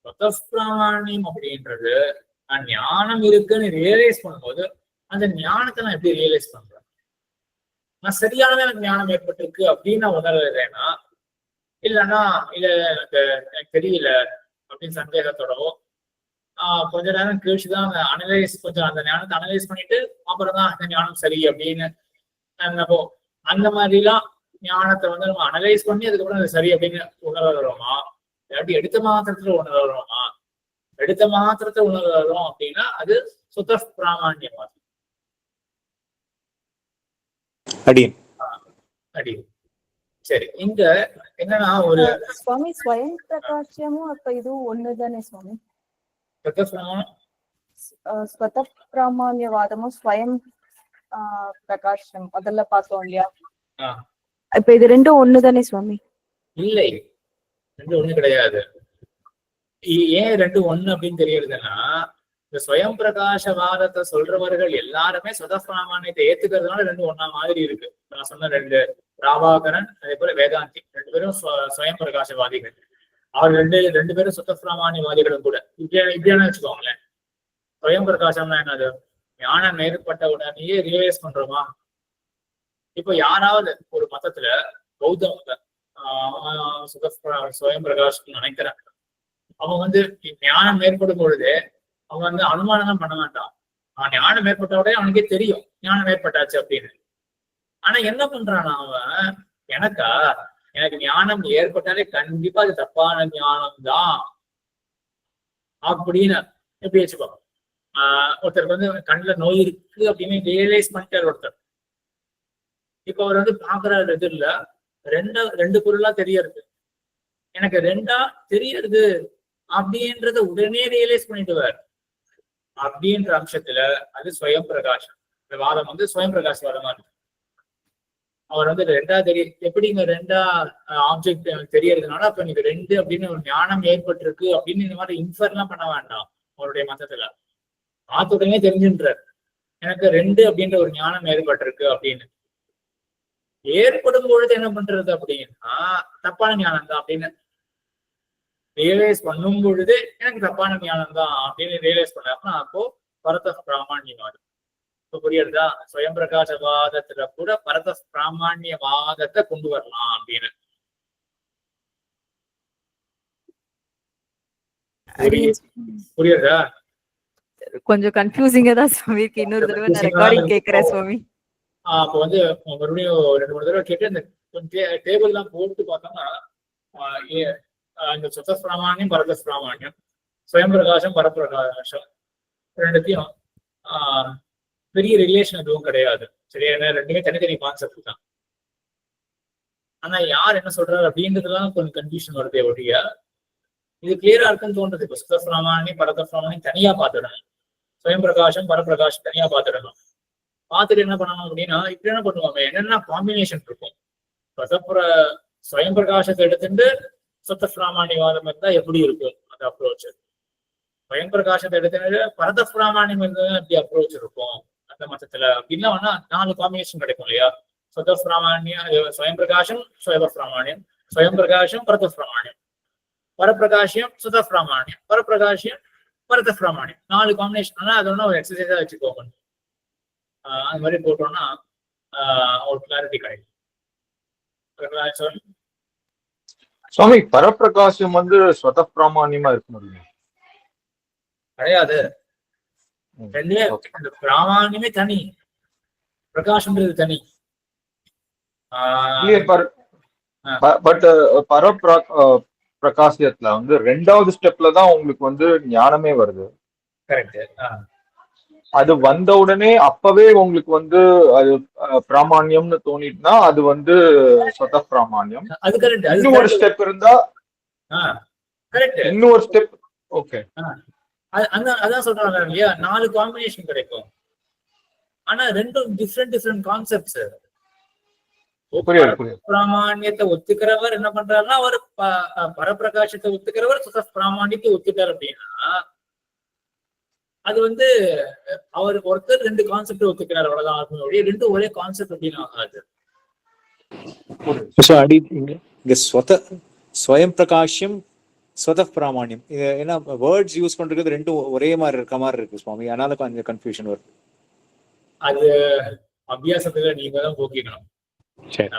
சதப்பிரமாண்யம் அப்படின்றது நான் ஞானம் இருக்குன்னு ரியலைஸ் பண்ணும்போது அந்த ஞானத்தை நான் எப்படி ரியலைஸ் பண்றேன்? நான் சரியானதான் எனக்கு ஞானம் ஏற்பட்டிருக்கு அப்படின்னு நான் உணர்றேன்னா, இல்லைன்னா எனக்கு தெரியல அப்படின்னு சந்தேகத்தோடவோ கொஞ்ச நேரம் கழிச்சுதான் அந்த ஞானத்தை அனலைஸ் பண்ணிட்டு அப்புறம் தான் அந்த ஞானம் சரி அப்படின்னு அந்த மாதிரிலாம் ஞானத்தை வந்து நம்ம அனலைஸ் பண்ணி அதுக்கப்புறம் அது சரி அப்படின்னு உணர்றோமா, இல்லாட்டி எடுத்த மாத்திரத்துல உணர்றோமா? எடுத்த மாத்திரத்தை உணர்றோம் அப்படின்னா அது சுத்த பிராமாண்யவாதம். சரி, இங்க என்னன்னா ஒரு சுவாமி ஸ்வயம் பிரகாசமும் அப்ப இது ஒண்ணுதானே சுவாமி? ஸ்வத பிராமாண்யவாதமும் ஸ்வயம் பிரகாசம் அதெல்லாம் பார்த்தோம் இல்லையா? இப்ப இது ரெண்டும் ஒண்ணுதானே சுவாமி? இல்லை, ரெண்டும் ஒண்ணு கிடையாது. ஏன் ரெண்டு ஒண்ணு அப்படின்னு தெரியுதுன்னா, இந்த ஸ்வயம் பிரகாசவாதத்தை சொல்றவர்கள் எல்லாருமே சுதப்பிராமாண்யத்தை ஏத்துக்கிறதுனால ரெண்டு ஒண்ணா மாதிரி இருக்கு. நான் சொன்ன ரெண்டு ராபாகரன் அதே போல வேதாந்தி ரெண்டு பேரும் ஸ்வயம் பிரகாசவாதிகள். அவர் ரெண்டு பேரும் சுத்தப்பிராமாண்யவாதிகளும் கூட. இப்படியான வச்சுக்கோங்களேன். ஸ்வயம் பிரகாசம்னா என்னது? ஞானம் ஏற்பட்ட உடனேயே ரியலைஸ் பண்றோமா? இப்போ யாராவது ஒரு மதத்துல பௌத்த மதம் ஸ்வயம் பிரகாசம் நினைக்கிறாங்க, அவங்க வந்து ஞானம் ஏற்படும் பொழுது அவங்க வந்து அனுமானம் தான் பண்ண மாட்டான். ஞானம் ஏற்பட்ட உடனே அவனுக்கே தெரியும் ஞானம் ஏற்பட்டாச்சு அப்படின்னு. ஆனா என்ன பண்றான் அவன், எனக்கு ஞானம் ஏற்பட்டாலே கண்டிப்பா அது தப்பான ஞானம் தான் அப்படின்னு எப்படி வச்சுக்கோ. ஒருத்தருக்கு வந்து கண்ணுல நோய் இருக்கு அப்படின்னு ரியலைஸ் பண்ணிட்டார் ஒருத்தர். இப்ப அவர் வந்து பாக்குற எதிரில ரெண்டு பொருளா தெரியறது. எனக்கு ரெண்டா தெரியறது அப்படின்றத உடனே ரியலைஸ் பண்ணிடுவார். அப்படின்ற அம்சத்துல அது ஸ்வயம் பிரகாஷம். இந்த வாதம் வந்து ஸ்வயம் பிரகாஷ் வாதமா இருக்கு. அவர் வந்து ரெண்டா எப்படிங்க ரெண்டா ஆப்ஜெக்ட் தெரியறதுனால அப்ப நீங்க ரெண்டு அப்படின்னு ஒரு ஞானம் ஏற்பட்டிருக்கு அப்படின்னு இந்த மாதிரி இன்ஃபர்லாம் பண்ண வேண்டாம். அவருடைய மதத்துல உடனே தெரிஞ்சுன்றார் எனக்கு ரெண்டு அப்படின்ற ஒரு ஞானம் ஏற்பட்டிருக்கு அப்படின்னு. ஏற்படும் பொழுது என்ன பண்றது அப்படின்னா தப்பான ஞானம் தான் அப்படின்னு ரியலைஸ் பண்ணும் பொழுது எனக்கு தப்பான ஞானம் தான் அப்படின்னு ரியலைஸ் பண்ணாருன்னா அப்போ பரத பிராமணியவாதம். இப்ப புரியுறதா? ஸ்வயம் பிரகாசவாதத்துல கூட பரத பிராமணியவாதத்தை கொண்டு வரலாம் அப்படின்னு. புரியுறதா? கொஞ்சம் கன்ஃபியூசிங்கா தான் சுவாமி இருக்கு. இன்னொரு தடவை நான் ரெக்கார்டிங் கேக்குறேன் சுவாமி. அப்ப வந்து மறுபடியும் 2-3 தடவை கேட்டு அந்த டேபிள் எல்லாம் போட்டு பார்த்தோம்னா இந்த சுத்த பிராமணியம் பரத பிராமணியம் ஸ்வயம் பிரகாசம் பரப்பிரகாசம் ரெண்டுத்தையும் பெரிய ரிலேஷன் எதுவும் கிடையாது. சரியா? ரெண்டுமே தனித்தனி கான்செப்ட் தான். ஆனா யார் என்ன சொல்றாரு அப்படின்றதுலாம் கொஞ்சம் கன்ஃபியூஷன் வருதே ஒழிய இது கிளியரா இருக்குன்னு தோன்றது. இப்ப சுத்த பிராமணியம் பரத பிராமணியம் தனியா பார்த்துடணும், ஸ்வயம் பிரகாசம் பரப்பிரகாசம் தனியா பார்த்துடணும். பார்த்துட்டு என்ன பண்ணணும் அப்படின்னா இப்படி என்ன பண்ணுவாங்க, என்னென்ன காம்பினேஷன் இருக்கும். ஸ்வயம் பிரகாசத்தை எடுத்துட்டு சுத்த பிராமணியவாதம் இருந்தா எப்படி இருக்கும் அந்த அப்ரோச். ஸ்வயம் பிரகாசத்தை எடுத்துட்டு பரத பிராமணியம் இருந்தா எப்படி அப்ரோச் இருக்கும் அந்த மதத்துல அப்படின்னா வேணா 4 காம்பினேஷன் கிடைக்கும் இல்லையா? சுத்த பிராமணியம், ஸ்வயம் பிரகாசம் ஸ்வயம் பிராமணியம், ஸ்வயம் பிரகாசம் பரத பிராமணியம், பரப்பிரகாசியம் சுத பிராமணியம், பரப்பிரகாசியம் பரத பிராமணியம். 4 காம்பினேஷன். அது ஒன்றும் ஒரு எக்ஸசைஸா வச்சுக்கோங்க. அது மாதிரி போட்டோம்னா ஒரு கிளாரிட்டி கிடைக்கும். சுவாமி பரப்பிரகாசம் வந்து ஸ்வத பிராமணியமா இருக்க முடியும் கிடையாது. அந்த பிராமணியமே தனி, பிரகாசம்ன்றது தனி. பட் பிரகாசியத்துல வந்து 2வது ஸ்டெப்ல தான் உங்களுக்கு வந்து ஞானமே வருது. கரெக்ட். அது வந்த உடனே அப்பவே உங்களுக்கு வந்து அது பிராமணியம்னு தோணிட்டுனா அது வந்து ஸ்வத பிராமணியம். அது கரெக்ட். இன்னொரு ஸ்டெப் இருந்தா கரெக்ட். இன்னொரு ஸ்டெப். ஓகே. அதான் சொல்றாங்க இல்லையா, 4 காம்பினேஷன் கிடைக்கும். ஆனா ரெண்டும் டிஃப்ரெண்ட் கான்செப்ட்ஸ். பிராமணியத்தை ஒத்துக்கிறவர் என்ன பண்றாருன்னா அவர் பரப்பிரகாசத்தை ஒத்துக்கிறவர் சுத பிராமணியத்தை ஒத்துட்டார் அப்படின்னா அது வந்து அவர் ஒருத்தர் 2 கான்செப்ட் ஒத்துக்கிறார் அவ்வளவுதான். 2 ஒரே கான்செப்ட் அப்படின்னு ஆகாது. ஸ்வயம் பிரகாஷ்யம் ஸ்வத பிராமணியம் ஏன்னா வேர்ட்ஸ் யூஸ் பண்றது 2 ஒரே மாதிரி இருக்க மாதிரி இருக்கு சுவாமி. அதனால கொஞ்சம் கன்ஃபியூஷன் வருது. அது அபியாசத்துல நீங்க தான் போக்கிக்கணும்.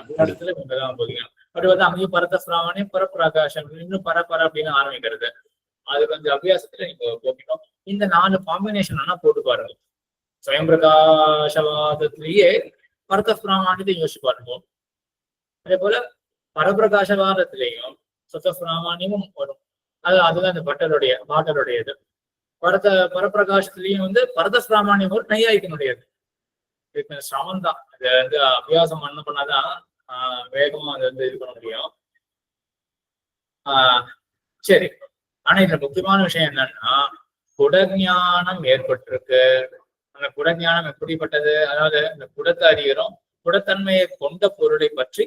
அபியாசத்துல நீங்க தான் போக்கிக்கணும். அப்படி வந்து அங்கேயும் பரத பிராமணியம் பரப்பிரகாசம் இன்னும் பரப்பர அப்படின்னு ஆரம்பிக்கிறது. அது கொஞ்சம் அபியாசத்துல நீங்க போக்கணும். இந்த 4 காம்பினேஷன் ஆனா போட்டு பாருங்க. ஸ்வயம் பிரகாசவாதத்திலேயே பரத பிராமணியத்தை யோசிச்சு பாருங்க. அதே போல பரப்பிரகாசவாதத்திலையும் சுத்த பிராமணியமும் வரும். அதுதான் இந்த பாட்டருடையது. பரப்பிரகாசத்திலையும் வந்து பரத பிராமணியம் ஒரு நையாயிக்கனுடையது. இதுக்கு சிரமம் தான். இது வந்து அபியாசம் பண்ணாதான் வேகமா அது வந்து இது பண்ண முடியும். சரி. ஆனா இதுல முக்கியமான விஷயம் என்னன்னா குடஞானம் ஏற்பட்டிருக்கு. அந்த குடஞானம் எப்படிப்பட்டது? அதாவது இந்த குடத்தை அறியறோம், குடத்தன்மையை கொண்ட பொருளை பற்றி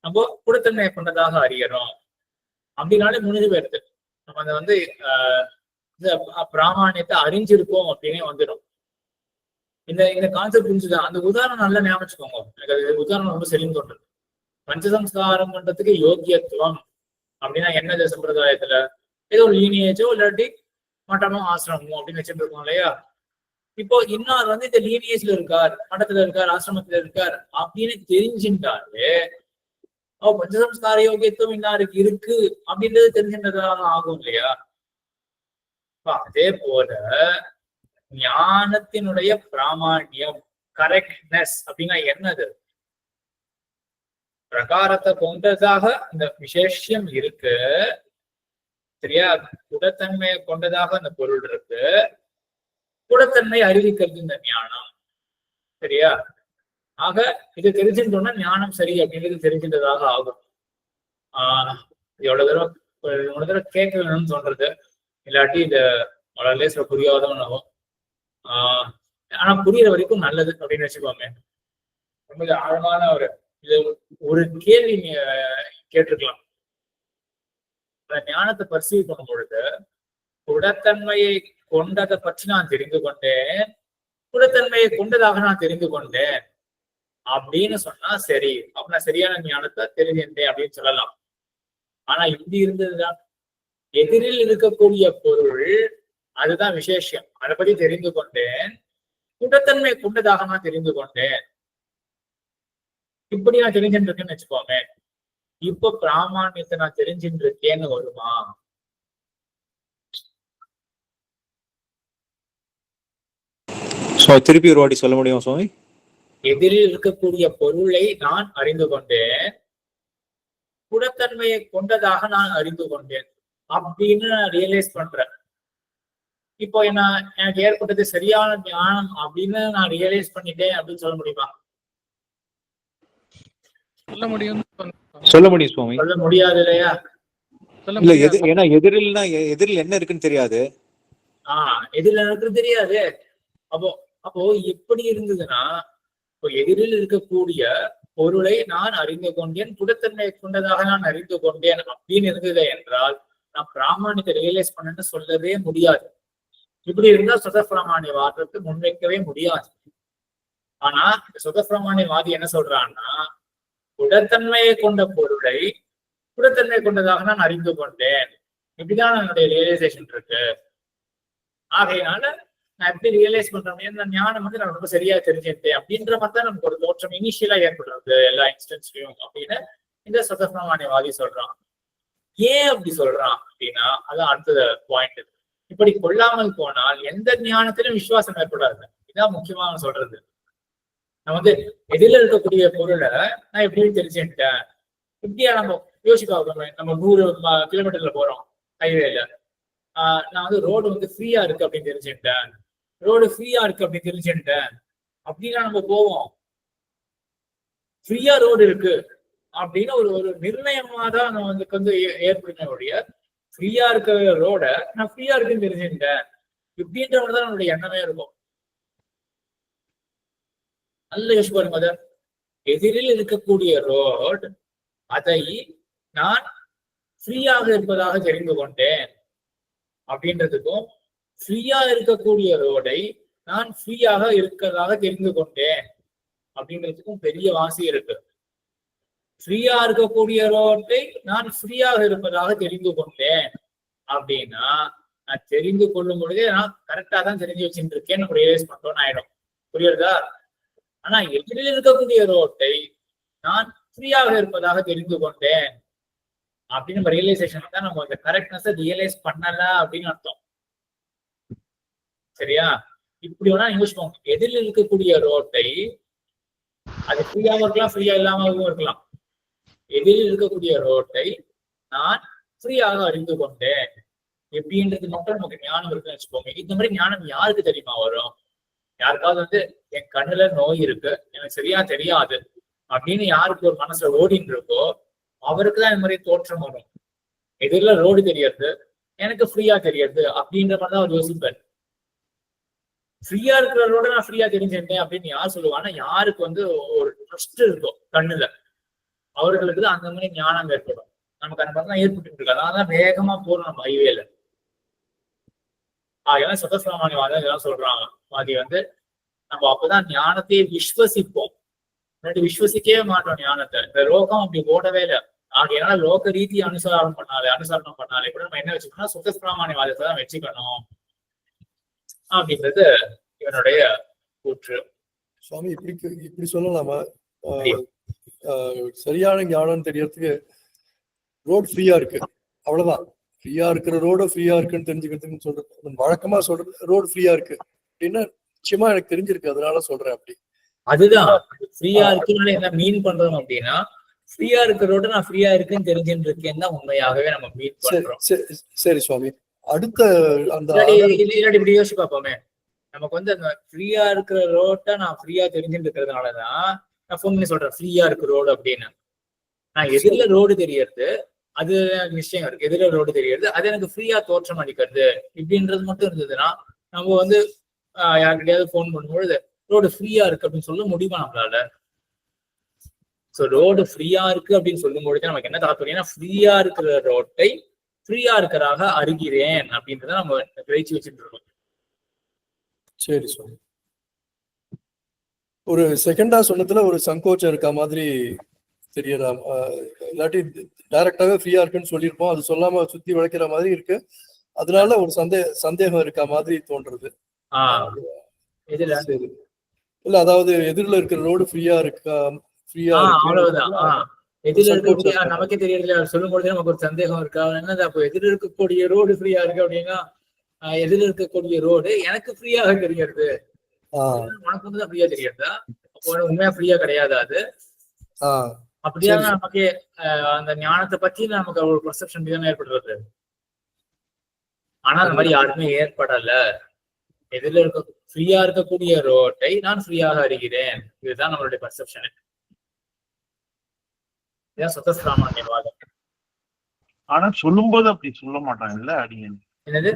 நம்ம குடத்தன்மையை கொண்டதாக அறியறோம் அப்படின்னாலே முடிஞ்சு போயிருது. நம்ம அதை வந்து இந்த பிராமணியத்தை அறிஞ்சிருக்கோம் அப்படின்னே வந்துடும். இந்த கான்செப்ட் புரிஞ்சுதான். அந்த உதாரணம் நல்லா ஞாபகம் வச்சுக்கோங்க. எனக்கு அது உதாரணம் ரொம்ப சரின்னு தோன்றது. பஞ்சசம்ஸ்காரம் பண்றதுக்கு யோக்கியத்துவம் அப்படின்னா என்னது? சம்பிரதாயத்துல ஏதோ ஒரு லீனியேஜோ இல்லாட்டி மட்டமோ ஆசிரமமோ அப்படின்னு வச்சுட்டு இருக்கோம் இல்லையா? இப்போ இன்னார் வந்து இந்த லீனியேஜ்ல இருக்கார், மட்டத்துல இருக்கார், ஆசிரமத்துல இருக்கார் அப்படின்னு தெரிஞ்சுட்டாலே பஞ்சசம்ஸ்கார யோகியத்துவம் இன்னாருக்கு இருக்கு அப்படின்றது தெரிஞ்சின்றதாக ஆகும் இல்லையா? அதே போல ஞானத்தினுடைய பிராமணியம் கரெக்ட்னஸ் அப்படின்னா என்னது? பிரகாரத்தை கொண்டதாக இந்த விசேஷம் இருக்கு. சரியா? குடத்தன்மையை கொண்டதாக அந்த பொருள் இருக்கு. குடத்தன்மை அறிவிக்கிறது இந்த ஞானம். சரியா? ஆக இது தெரிஞ்சுட்டோம்னா ஞானம் சரி அப்படின்றது தெரிஞ்சின்றதாக ஆகும். எவ்வளவு தூரம் ஒரு தடவை கேட்க வேணும்னு சொல்றது, இல்லாட்டி இது லேசில் புரியாதவனாகும். ஆனா புரியுற வரைக்கும் நல்லது அப்படின்னு வச்சுக்கோங்க. ரொம்ப ஆழமான ஒரு கேள்வி கேட்டிருக்கலாம். ஞானத்தை பர்சீவ் பண்ணும் பொழுது குடத்தன்மையை கொண்டதை பற்றி நான் தெரிந்து கொண்டேன், குடத்தன்மையை கொண்டதாக நான் தெரிந்து கொண்டேன் அப்படின்னு சொன்னா சரி, அப்ப நான் சரியான ஞானத்தை தெரிஞ்சிருந்தேன் அப்படின்னு சொல்லலாம். ஆனா இப்படி இருந்ததுதான், எதிரில் இருக்கக்கூடிய பொருள் அதுதான் விசேஷம், அதை பத்தி தெரிந்து கொண்டேன், குடத்தன்மை கொண்டதாக நான் தெரிந்து கொண்டேன், இப்படி நான் தெரிஞ்சுட்டு இருக்கேன்னு வச்சுக்கோங்க. இப்ப பிராமணியத்தை நான் தெரிஞ்சுட்டு இருக்கேன்னு வருமா? திருப்பி ஒரு வாட்டி சொல்ல முடியும் சுவாமி? எதிரில் இருக்கக்கூடிய பொருளை நான் அறிந்து கொண்டேன், குடத்தன்மையை கொண்டதாக நான் அறிந்து கொண்டேன் அப்படின்னு நான் ரியலைஸ் பண்றேன். இப்போ எனக்கு ஏற்பட்டது சரியான ஞானம் அப்படின்னு நான் ரியலைஸ் பண்ணிட்டேன் அப்படின்னு சொல்ல முடியுமா? சொல்ல முடியும் சுவாமி. சொல்ல முடியாது இல்லையா? இல்ல, ஏன்னா எதிரில் என்ன இருக்குன்னு தெரியாது. எதிரில் இருக்குன்னு தெரியாது. அப்போ எப்படி இருந்ததுன்னா, இப்போ எதிரில் இருக்கக்கூடிய பொருளை நான் அறிந்து கொண்டேன், குடத்தன்மையை கொண்டதாக நான் அறிந்து கொண்டேன் அப்படின்னு இருந்தது என்றால் நான் பிராமணியத்தை ரியலைஸ் பண்ணேன்னு சொல்லவே முடியாது. இப்படி இருந்தா சுதப்பிரமாணியவாதத்தை முன்வைக்கவே முடியாது. ஆனா சுதப்பிரமாணியவாதி என்ன சொல்றான்னா, குடத்தன்மையை கொண்ட பொருளை குடத்தன்மை கொண்டதாக நான் அறிந்து கொண்டேன், இப்படிதான் என்னுடைய ரியலைசேஷன் இருக்கு. ஆகையினால நான் எப்படி ரியலைஸ் பண்றேன், இந்த ஞானம் நான் ரொம்ப சரியா தெரிஞ்சுட்டேன் அப்படின்ற மாதிரி தான் நமக்கு ஒரு தோற்றம் இனிஷியலா ஏற்படுறது எல்லா இன்ஸ்டன்ஸ்லயும் அப்படின்னு இந்த சுதப்பிரமாணியவாதி சொல்றான். ஏன் அப்படி சொல்றான் அப்படின்னா, அதான் அடுத்த பாயிண்ட். இப்படி கொள்ளாமல் போனால் எந்த ஞானத்திலும் விசுவாசம் ஏற்படாது. இதுதான் முக்கியமாக சொல்றது. நான் எதிரில் இருக்கக்கூடிய பொருளை நான் எப்படியும் தெரிஞ்சுட்டேன். இப்படியா நம்ம யோசிப்பாங்க. நம்ம 100 கிலோமீட்டர்ல போறோம் ஹைவேல, நான் ரோடு ஃப்ரீயா இருக்கு அப்படின்னு தெரிஞ்சுட்டேன், ரோடு ஃப்ரீயா இருக்கு அப்படின்னு தெரிஞ்சுட்டேன் அப்படின்னா நம்ம போவோம். ஃப்ரீயா ரோடு இருக்கு அப்படின்னு ஒரு நிர்ணயமா தான் நம்ம ஏற்படுத்த முடிய, ஃப்ரீயா இருக்கிற ரோட நான் ஃப்ரீயா இருக்குன்னு தெரிஞ்சுட்டேன் இப்படின்ற மாதிரிதான் நம்மளுடைய எண்ணமே இருக்கும். நல்ல யோசிச்சு பாருங்க. எதிரில் இருக்கக்கூடிய ரோடு அதை நான் ஃப்ரீயாக இருப்பதாக தெரிந்து கொண்டேன் அப்படின்றதுக்கும், ஃப்ரீயா இருக்கக்கூடிய ரோடை நான் ஃப்ரீயாக இருக்கிறதாக தெரிந்து கொண்டேன் அப்படின்றதுக்கும் பெரிய வாசி இருக்கு. ஃப்ரீயா இருக்கக்கூடிய ரோட்டை நான் ஃப்ரீயாக இருப்பதாக தெரிந்து கொண்டேன் அப்படின்னா, நான் தெரிந்து கொள்ளும் பொழுதே நான் கரெக்டா தான் தெரிஞ்சு வச்சுட்டு இருக்கேன் நம்ம ரியலைஸ் பண்றோம்னு ஆயிடும். புரியுறதா? ஆனா எதிரில் இருக்கக்கூடிய ரோட்டை நான் ஃப்ரீயாக இருப்பதாக தெரிந்து கொண்டேன் அப்படின்னு நம்ம ரியலைசேஷன் தான் நம்ம அந்த கரெக்ட்னஸை ரியலைஸ் பண்ணல அப்படின்னு அர்த்தம். சரியா? இப்படி வேணா யோசிப்போம். எதிரில் இருக்கக்கூடிய ரோட்டை அது ஃப்ரீயாகவும் இருக்கலாம், ஃப்ரீயா இல்லாமவும் இருக்கலாம். எதிரில் இருக்கக்கூடிய ரோட்டை நான் ஃப்ரீயாக அறிந்து கொண்டேன் எப்படின்றது மட்டும் நமக்கு ஞானம் இருக்குன்னு வச்சுக்கோங்க. இந்த மாதிரி ஞானம் யாருக்கு தெரியுமா வரும்? யாருக்காவது என் கண்ணுல நோய் இருக்கு, எனக்கு சரியா தெரியாது அப்படின்னு யாருக்கு ஒரு மனசுல ஓடின்னு இருக்கோ அவருக்குதான் இந்த மாதிரி தோற்றம் வரும். எதிரில ரோடு தெரியறது, எனக்கு ஃப்ரீயா தெரியறது அப்படின்ற மாதிரிதான் அவர் யோசிப்பார். ஃப்ரீயா இருக்கிற ரோட நான் ஃப்ரீயா தெரிஞ்சுட்டேன் அப்படின்னு யார் சொல்லுவாங்கன்னா, யாருக்கு ஒரு ட்ரஸ்ட் இருக்கும் கண்ணுல, அவர்களுக்கு தான் அந்த மாதிரி ஞானம் ஏற்படும். நமக்கு அந்த மாதிரி தான் ஏற்பட்டு இருக்கு. அதனாலதான் வேகமா போறோம் நம்ம ஹைவேல. அதெல்லாம் சுதப்பிரமாணியவாதம் இதெல்லாம் சொல்றாங்க. அது நம்ம அப்பதான் ஞானத்தையே விஸ்வசிப்போம். விஸ்வசிக்கவே மாட்டோம் ஞானத்தை. இந்த லோகம் அப்படி ஓடவே இல்லை. ஆகையால லோக ரீதி அனுசரணம் பண்ணாலே கூட நம்ம என்ன வச்சுக்கணும், சுதப்பிரமாணியவாதத்தை தான் வச்சுக்கணும் அப்படின்றது இவனுடைய கூற்று. சுவாமி இப்படி சொல்லலாமா? சரியான ஞானம் தெரியறதுக்கு ரோடு ஃப்ரீயா இருக்கு, அவ்வளவுதான். ஃப்ரீயா இருக்கிற ரோடு ஃப்ரீயா இருக்குன்னு தெரிஞ்சுக்கிறதுக்கு சொல்றது வழக்கமா சொல்றது. ரோடு ஃப்ரீயா இருக்கு அப்படின்னா நிச்சயமா எனக்கு தெரிஞ்சிருக்கு, அதனால சொல்றேன். அப்படி அதுதான் ஃப்ரீயா இருக்குன்னு என்ன மீன் பண்றோம் அப்படின்னா, ஃப்ரீயா இருக்கிற ரோடு நான் ஃப்ரீயா இருக்குன்னு தெரிஞ்சுட்டு இருக்கேன்னு தான் உண்மையாகவே நம்ம மீன் பண்றோம். சரி சுவாமி, அடுத்த அந்த இப்படி யோசிச்சு பார்ப்போமே. நமக்கு அந்த ஃப்ரீயா இருக்கிற ரோட்டை நான் ஃப்ரீயா தெரிஞ்சுட்டு இருக்கிறதுனாலதான் நான் ஃபோன் பண்ணி சொல்றேன் ஃப்ரீயா இருக்கு ரோடு அப்படின்னு. நான் எதிரில ரோடு தெரியறது, அது எனக்கு நிச்சயம் இருக்கு. எதிர ரோடு தெரியுது, அது எனக்கு ஃப்ரீயா தோற்றம் அளிக்கிறது இப்படின்றது மட்டும் இருந்ததுன்னா நம்ம வந்து யாருக்கிட்டையாவது ஃபோன் பண்ணும்பொழுது ரோடு ஃப்ரீயா இருக்கு அப்படின்னு சொல்ல முடியுமா நம்மளால? ஸோ ரோடு ஃப்ரீயா இருக்கு அப்படின்னு சொல்லும் பொழுது நமக்கு என்ன தாற்பயம்னா, ஃப்ரீயா இருக்கிற ரோட்டை ஃப்ரீயா இருக்கிறாக அறிகிறேன் அப்படின்றத நம்ம கிரகிச்சு வச்சுட்டு இருக்கோம். சரி சாமி. ஒரு செகண்டா சொன்னதுல ஒரு சங்கோச்சம் இருக்க மாதிரி தெரியறா. இல்லாட்டி டைரக்டாவே ஃப்ரீயா இருக்குன்னு சொல்லியிருப்போம், அது சொல்லாம சுத்தி வளைக்கிற மாதிரி இருக்கு. அதனால ஒரு சந்தேகம் இருக்க மாதிரி தோன்றது. இதுல சரி. இல்ல, அதாவது எதிரில இருக்கிற ரோடு ஃப்ரீயா இருக்கா, ஃப்ரீயா அவ்வளவுதான். எதிர இருக்கக்கூடிய நமக்கே தெரியல சொல்லும் பொழுது நமக்கு ஒரு சந்தேகம் இருக்கா, என்னது அப்போ எதிர இருக்கக்கூடிய ரோடு ஃப்ரீயா இருக்கு அப்படின்னா எதிர இருக்கக்கூடிய ரோடு எனக்கு ஃப்ரீயாக தெரிகிறது, உனக்கு வந்து ஃப்ரீயா தெரியாதா? அப்போ உண்மையா ஃப்ரீயா கிடையாது அது. அப்படியா நமக்கு அந்த ஞானத்தை பத்தி நமக்கு ஒரு பர்செப்ஷன் தானே ஏற்படுறது. ஆனா அந்த மாதிரி யாருமே ஏற்படல. எதிர இருக்க ஃப்ரீயா இருக்கக்கூடிய ரோட்டை நான் ஃப்ரீயாக அறிகிறேன், இதுதான் நம்மளுடைய பர்செப்ஷன். இதுதான் சுத்தப்பிராமணியவாதம். ஆனா சொல்லும் போது அப்படி சொல்ல மாட்டாங்கல்ல அடியன். என்னது?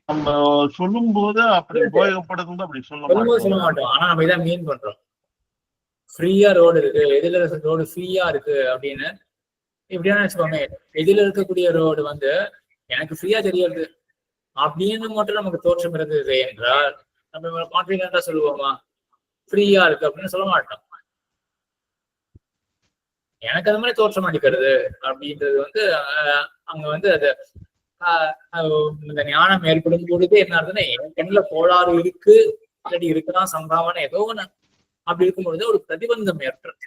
நம்ம சொல்லும் போது அப்படி உபயோகப்படுறது அப்படி சொல்ல மாட்டோம். ஆனா நம்ம இதான் மீன் பண்றோம். ஃப்ரீயா ரோடு இருக்கு, எதில இருக்க ரோடு ஃப்ரீயா இருக்கு அப்படின்னு இப்படியான வச்சுக்கோங்க. எதில இருக்கக்கூடிய ரோடு வந்து எனக்கு ஃப்ரீயா தெரியாது அப்படின்னு மட்டும் நமக்கு தோற்றம் இருந்தது என்றால் நம்ம கான்ஃபிடென்ட்டா சொல்லுவோமா ஃப்ரீயா இருக்கு அப்படின்னு? சொல்ல மாட்டோம். எனக்கு அந்த மாதிரி தோற்றம் அளிக்கிறது அப்படின்றது வந்து அங்க வந்து அது இந்த ஞானம் ஏற்படும் பொழுது என்ன ஆகுதுன்னா, என் கண்ணுல கோளாறு இருக்கு இல்லாட்டி இருக்கலாம் சம்பாவனை ஏதோ ஒண்ணு அப்படி இருக்கும் பொழுது ஒரு பிரதிபந்தம் ஏற்படுறது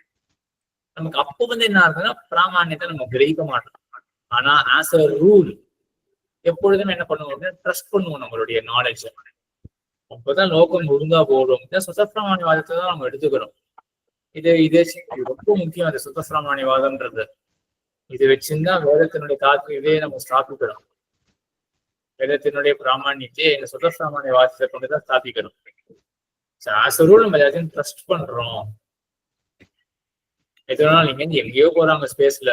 நமக்கு. அப்போ வந்து என்ன ஆகுதுன்னா பிராமான்யத்தை நம்ம கிரகிக்க மாட்டோம். ஆனா ஆஸ் அ ரூல் எப்பொழுதுமே என்ன பண்ணுவோம் அப்படின்னா ட்ரஸ்ட் பண்ணுவோம் நம்மளுடைய நாலேஜ். அப்பதான் லோகம் ஒழுங்கா போடும். சுத்தப்பிரமாணியவாதத்தை தான் நம்ம எடுத்துக்கிறோம். இது ரொம்ப முக்கியம். அது சுத்தப்பிரமாணியவாதம்ன்றது இது வச்சிருந்தா வேதத்தினுடைய இதே நம்ம ஸ்தாபிக்கிறோம். வேதத்தினுடைய பிராமணியத்தை இந்த சுத்தப்பிரமாணியவாதத்தை கொண்டுதான் ஸ்தாபிக்கிறோம். நம்ம எல்லாத்தையும் ட்ரஸ்ட் பண்றோம். எதுனா நீங்க வந்து எங்கேயோ போறாங்க ஸ்பேஸ்ல,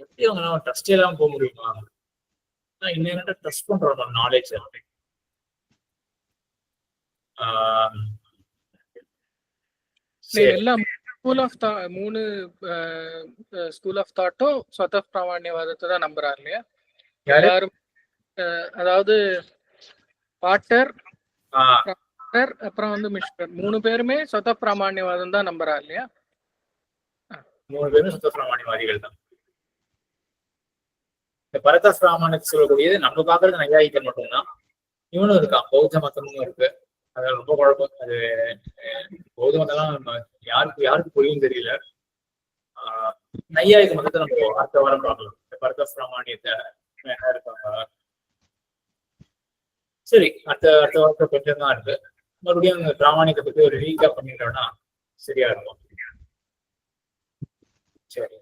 எப்படி அவங்க ட்ரஸ்ட் எல்லாம் போக முடியுமா? இன்னும் ட்ரஸ்ட் பண்றோம் நாலேஜ். எல்லாம் மூணு ஸ்கூல் ஆஃப் தாட்டும் சொத பிராமணியவாதத்தை தான் நம்புறாரு இல்லையா எல்லாரும்? அதாவது பாட்டர், அப்புறம் வந்து மிஸ்டர், 3 பேருமே சொத பிராமணியவாதம் தான் நம்புறாரு இல்லையா? 3 பேரும் சொத பிராமணியவாதிகள் தான். இந்த பரத பிராமணத்தை சொல்லக்கூடியது நம்ம பாக்குறது நையாயிக்கர் மட்டும்தான். இவனும் இருக்கான், பௌத்த மதமும் இருக்கு. அது ரொம்ப குழப்பம். அது பௌத்த மதம்லாம் யாருக்கு புரியும் தெரியல. நையாயிக மதத்தை நம்ம அடுத்த வாரம் பார்க்கலாம். இந்த பரத பிராமணியத்தை என்ன இருக்காங்க. சரி, அடுத்த வாரத்தை கொஞ்சம் தான் இருக்கு. மறுபடியும் அந்த பிராமணியத்தை பத்தி ஒரு ரீகேப் பண்ணிட்டோம்னா சரியா இருக்கும். சரி.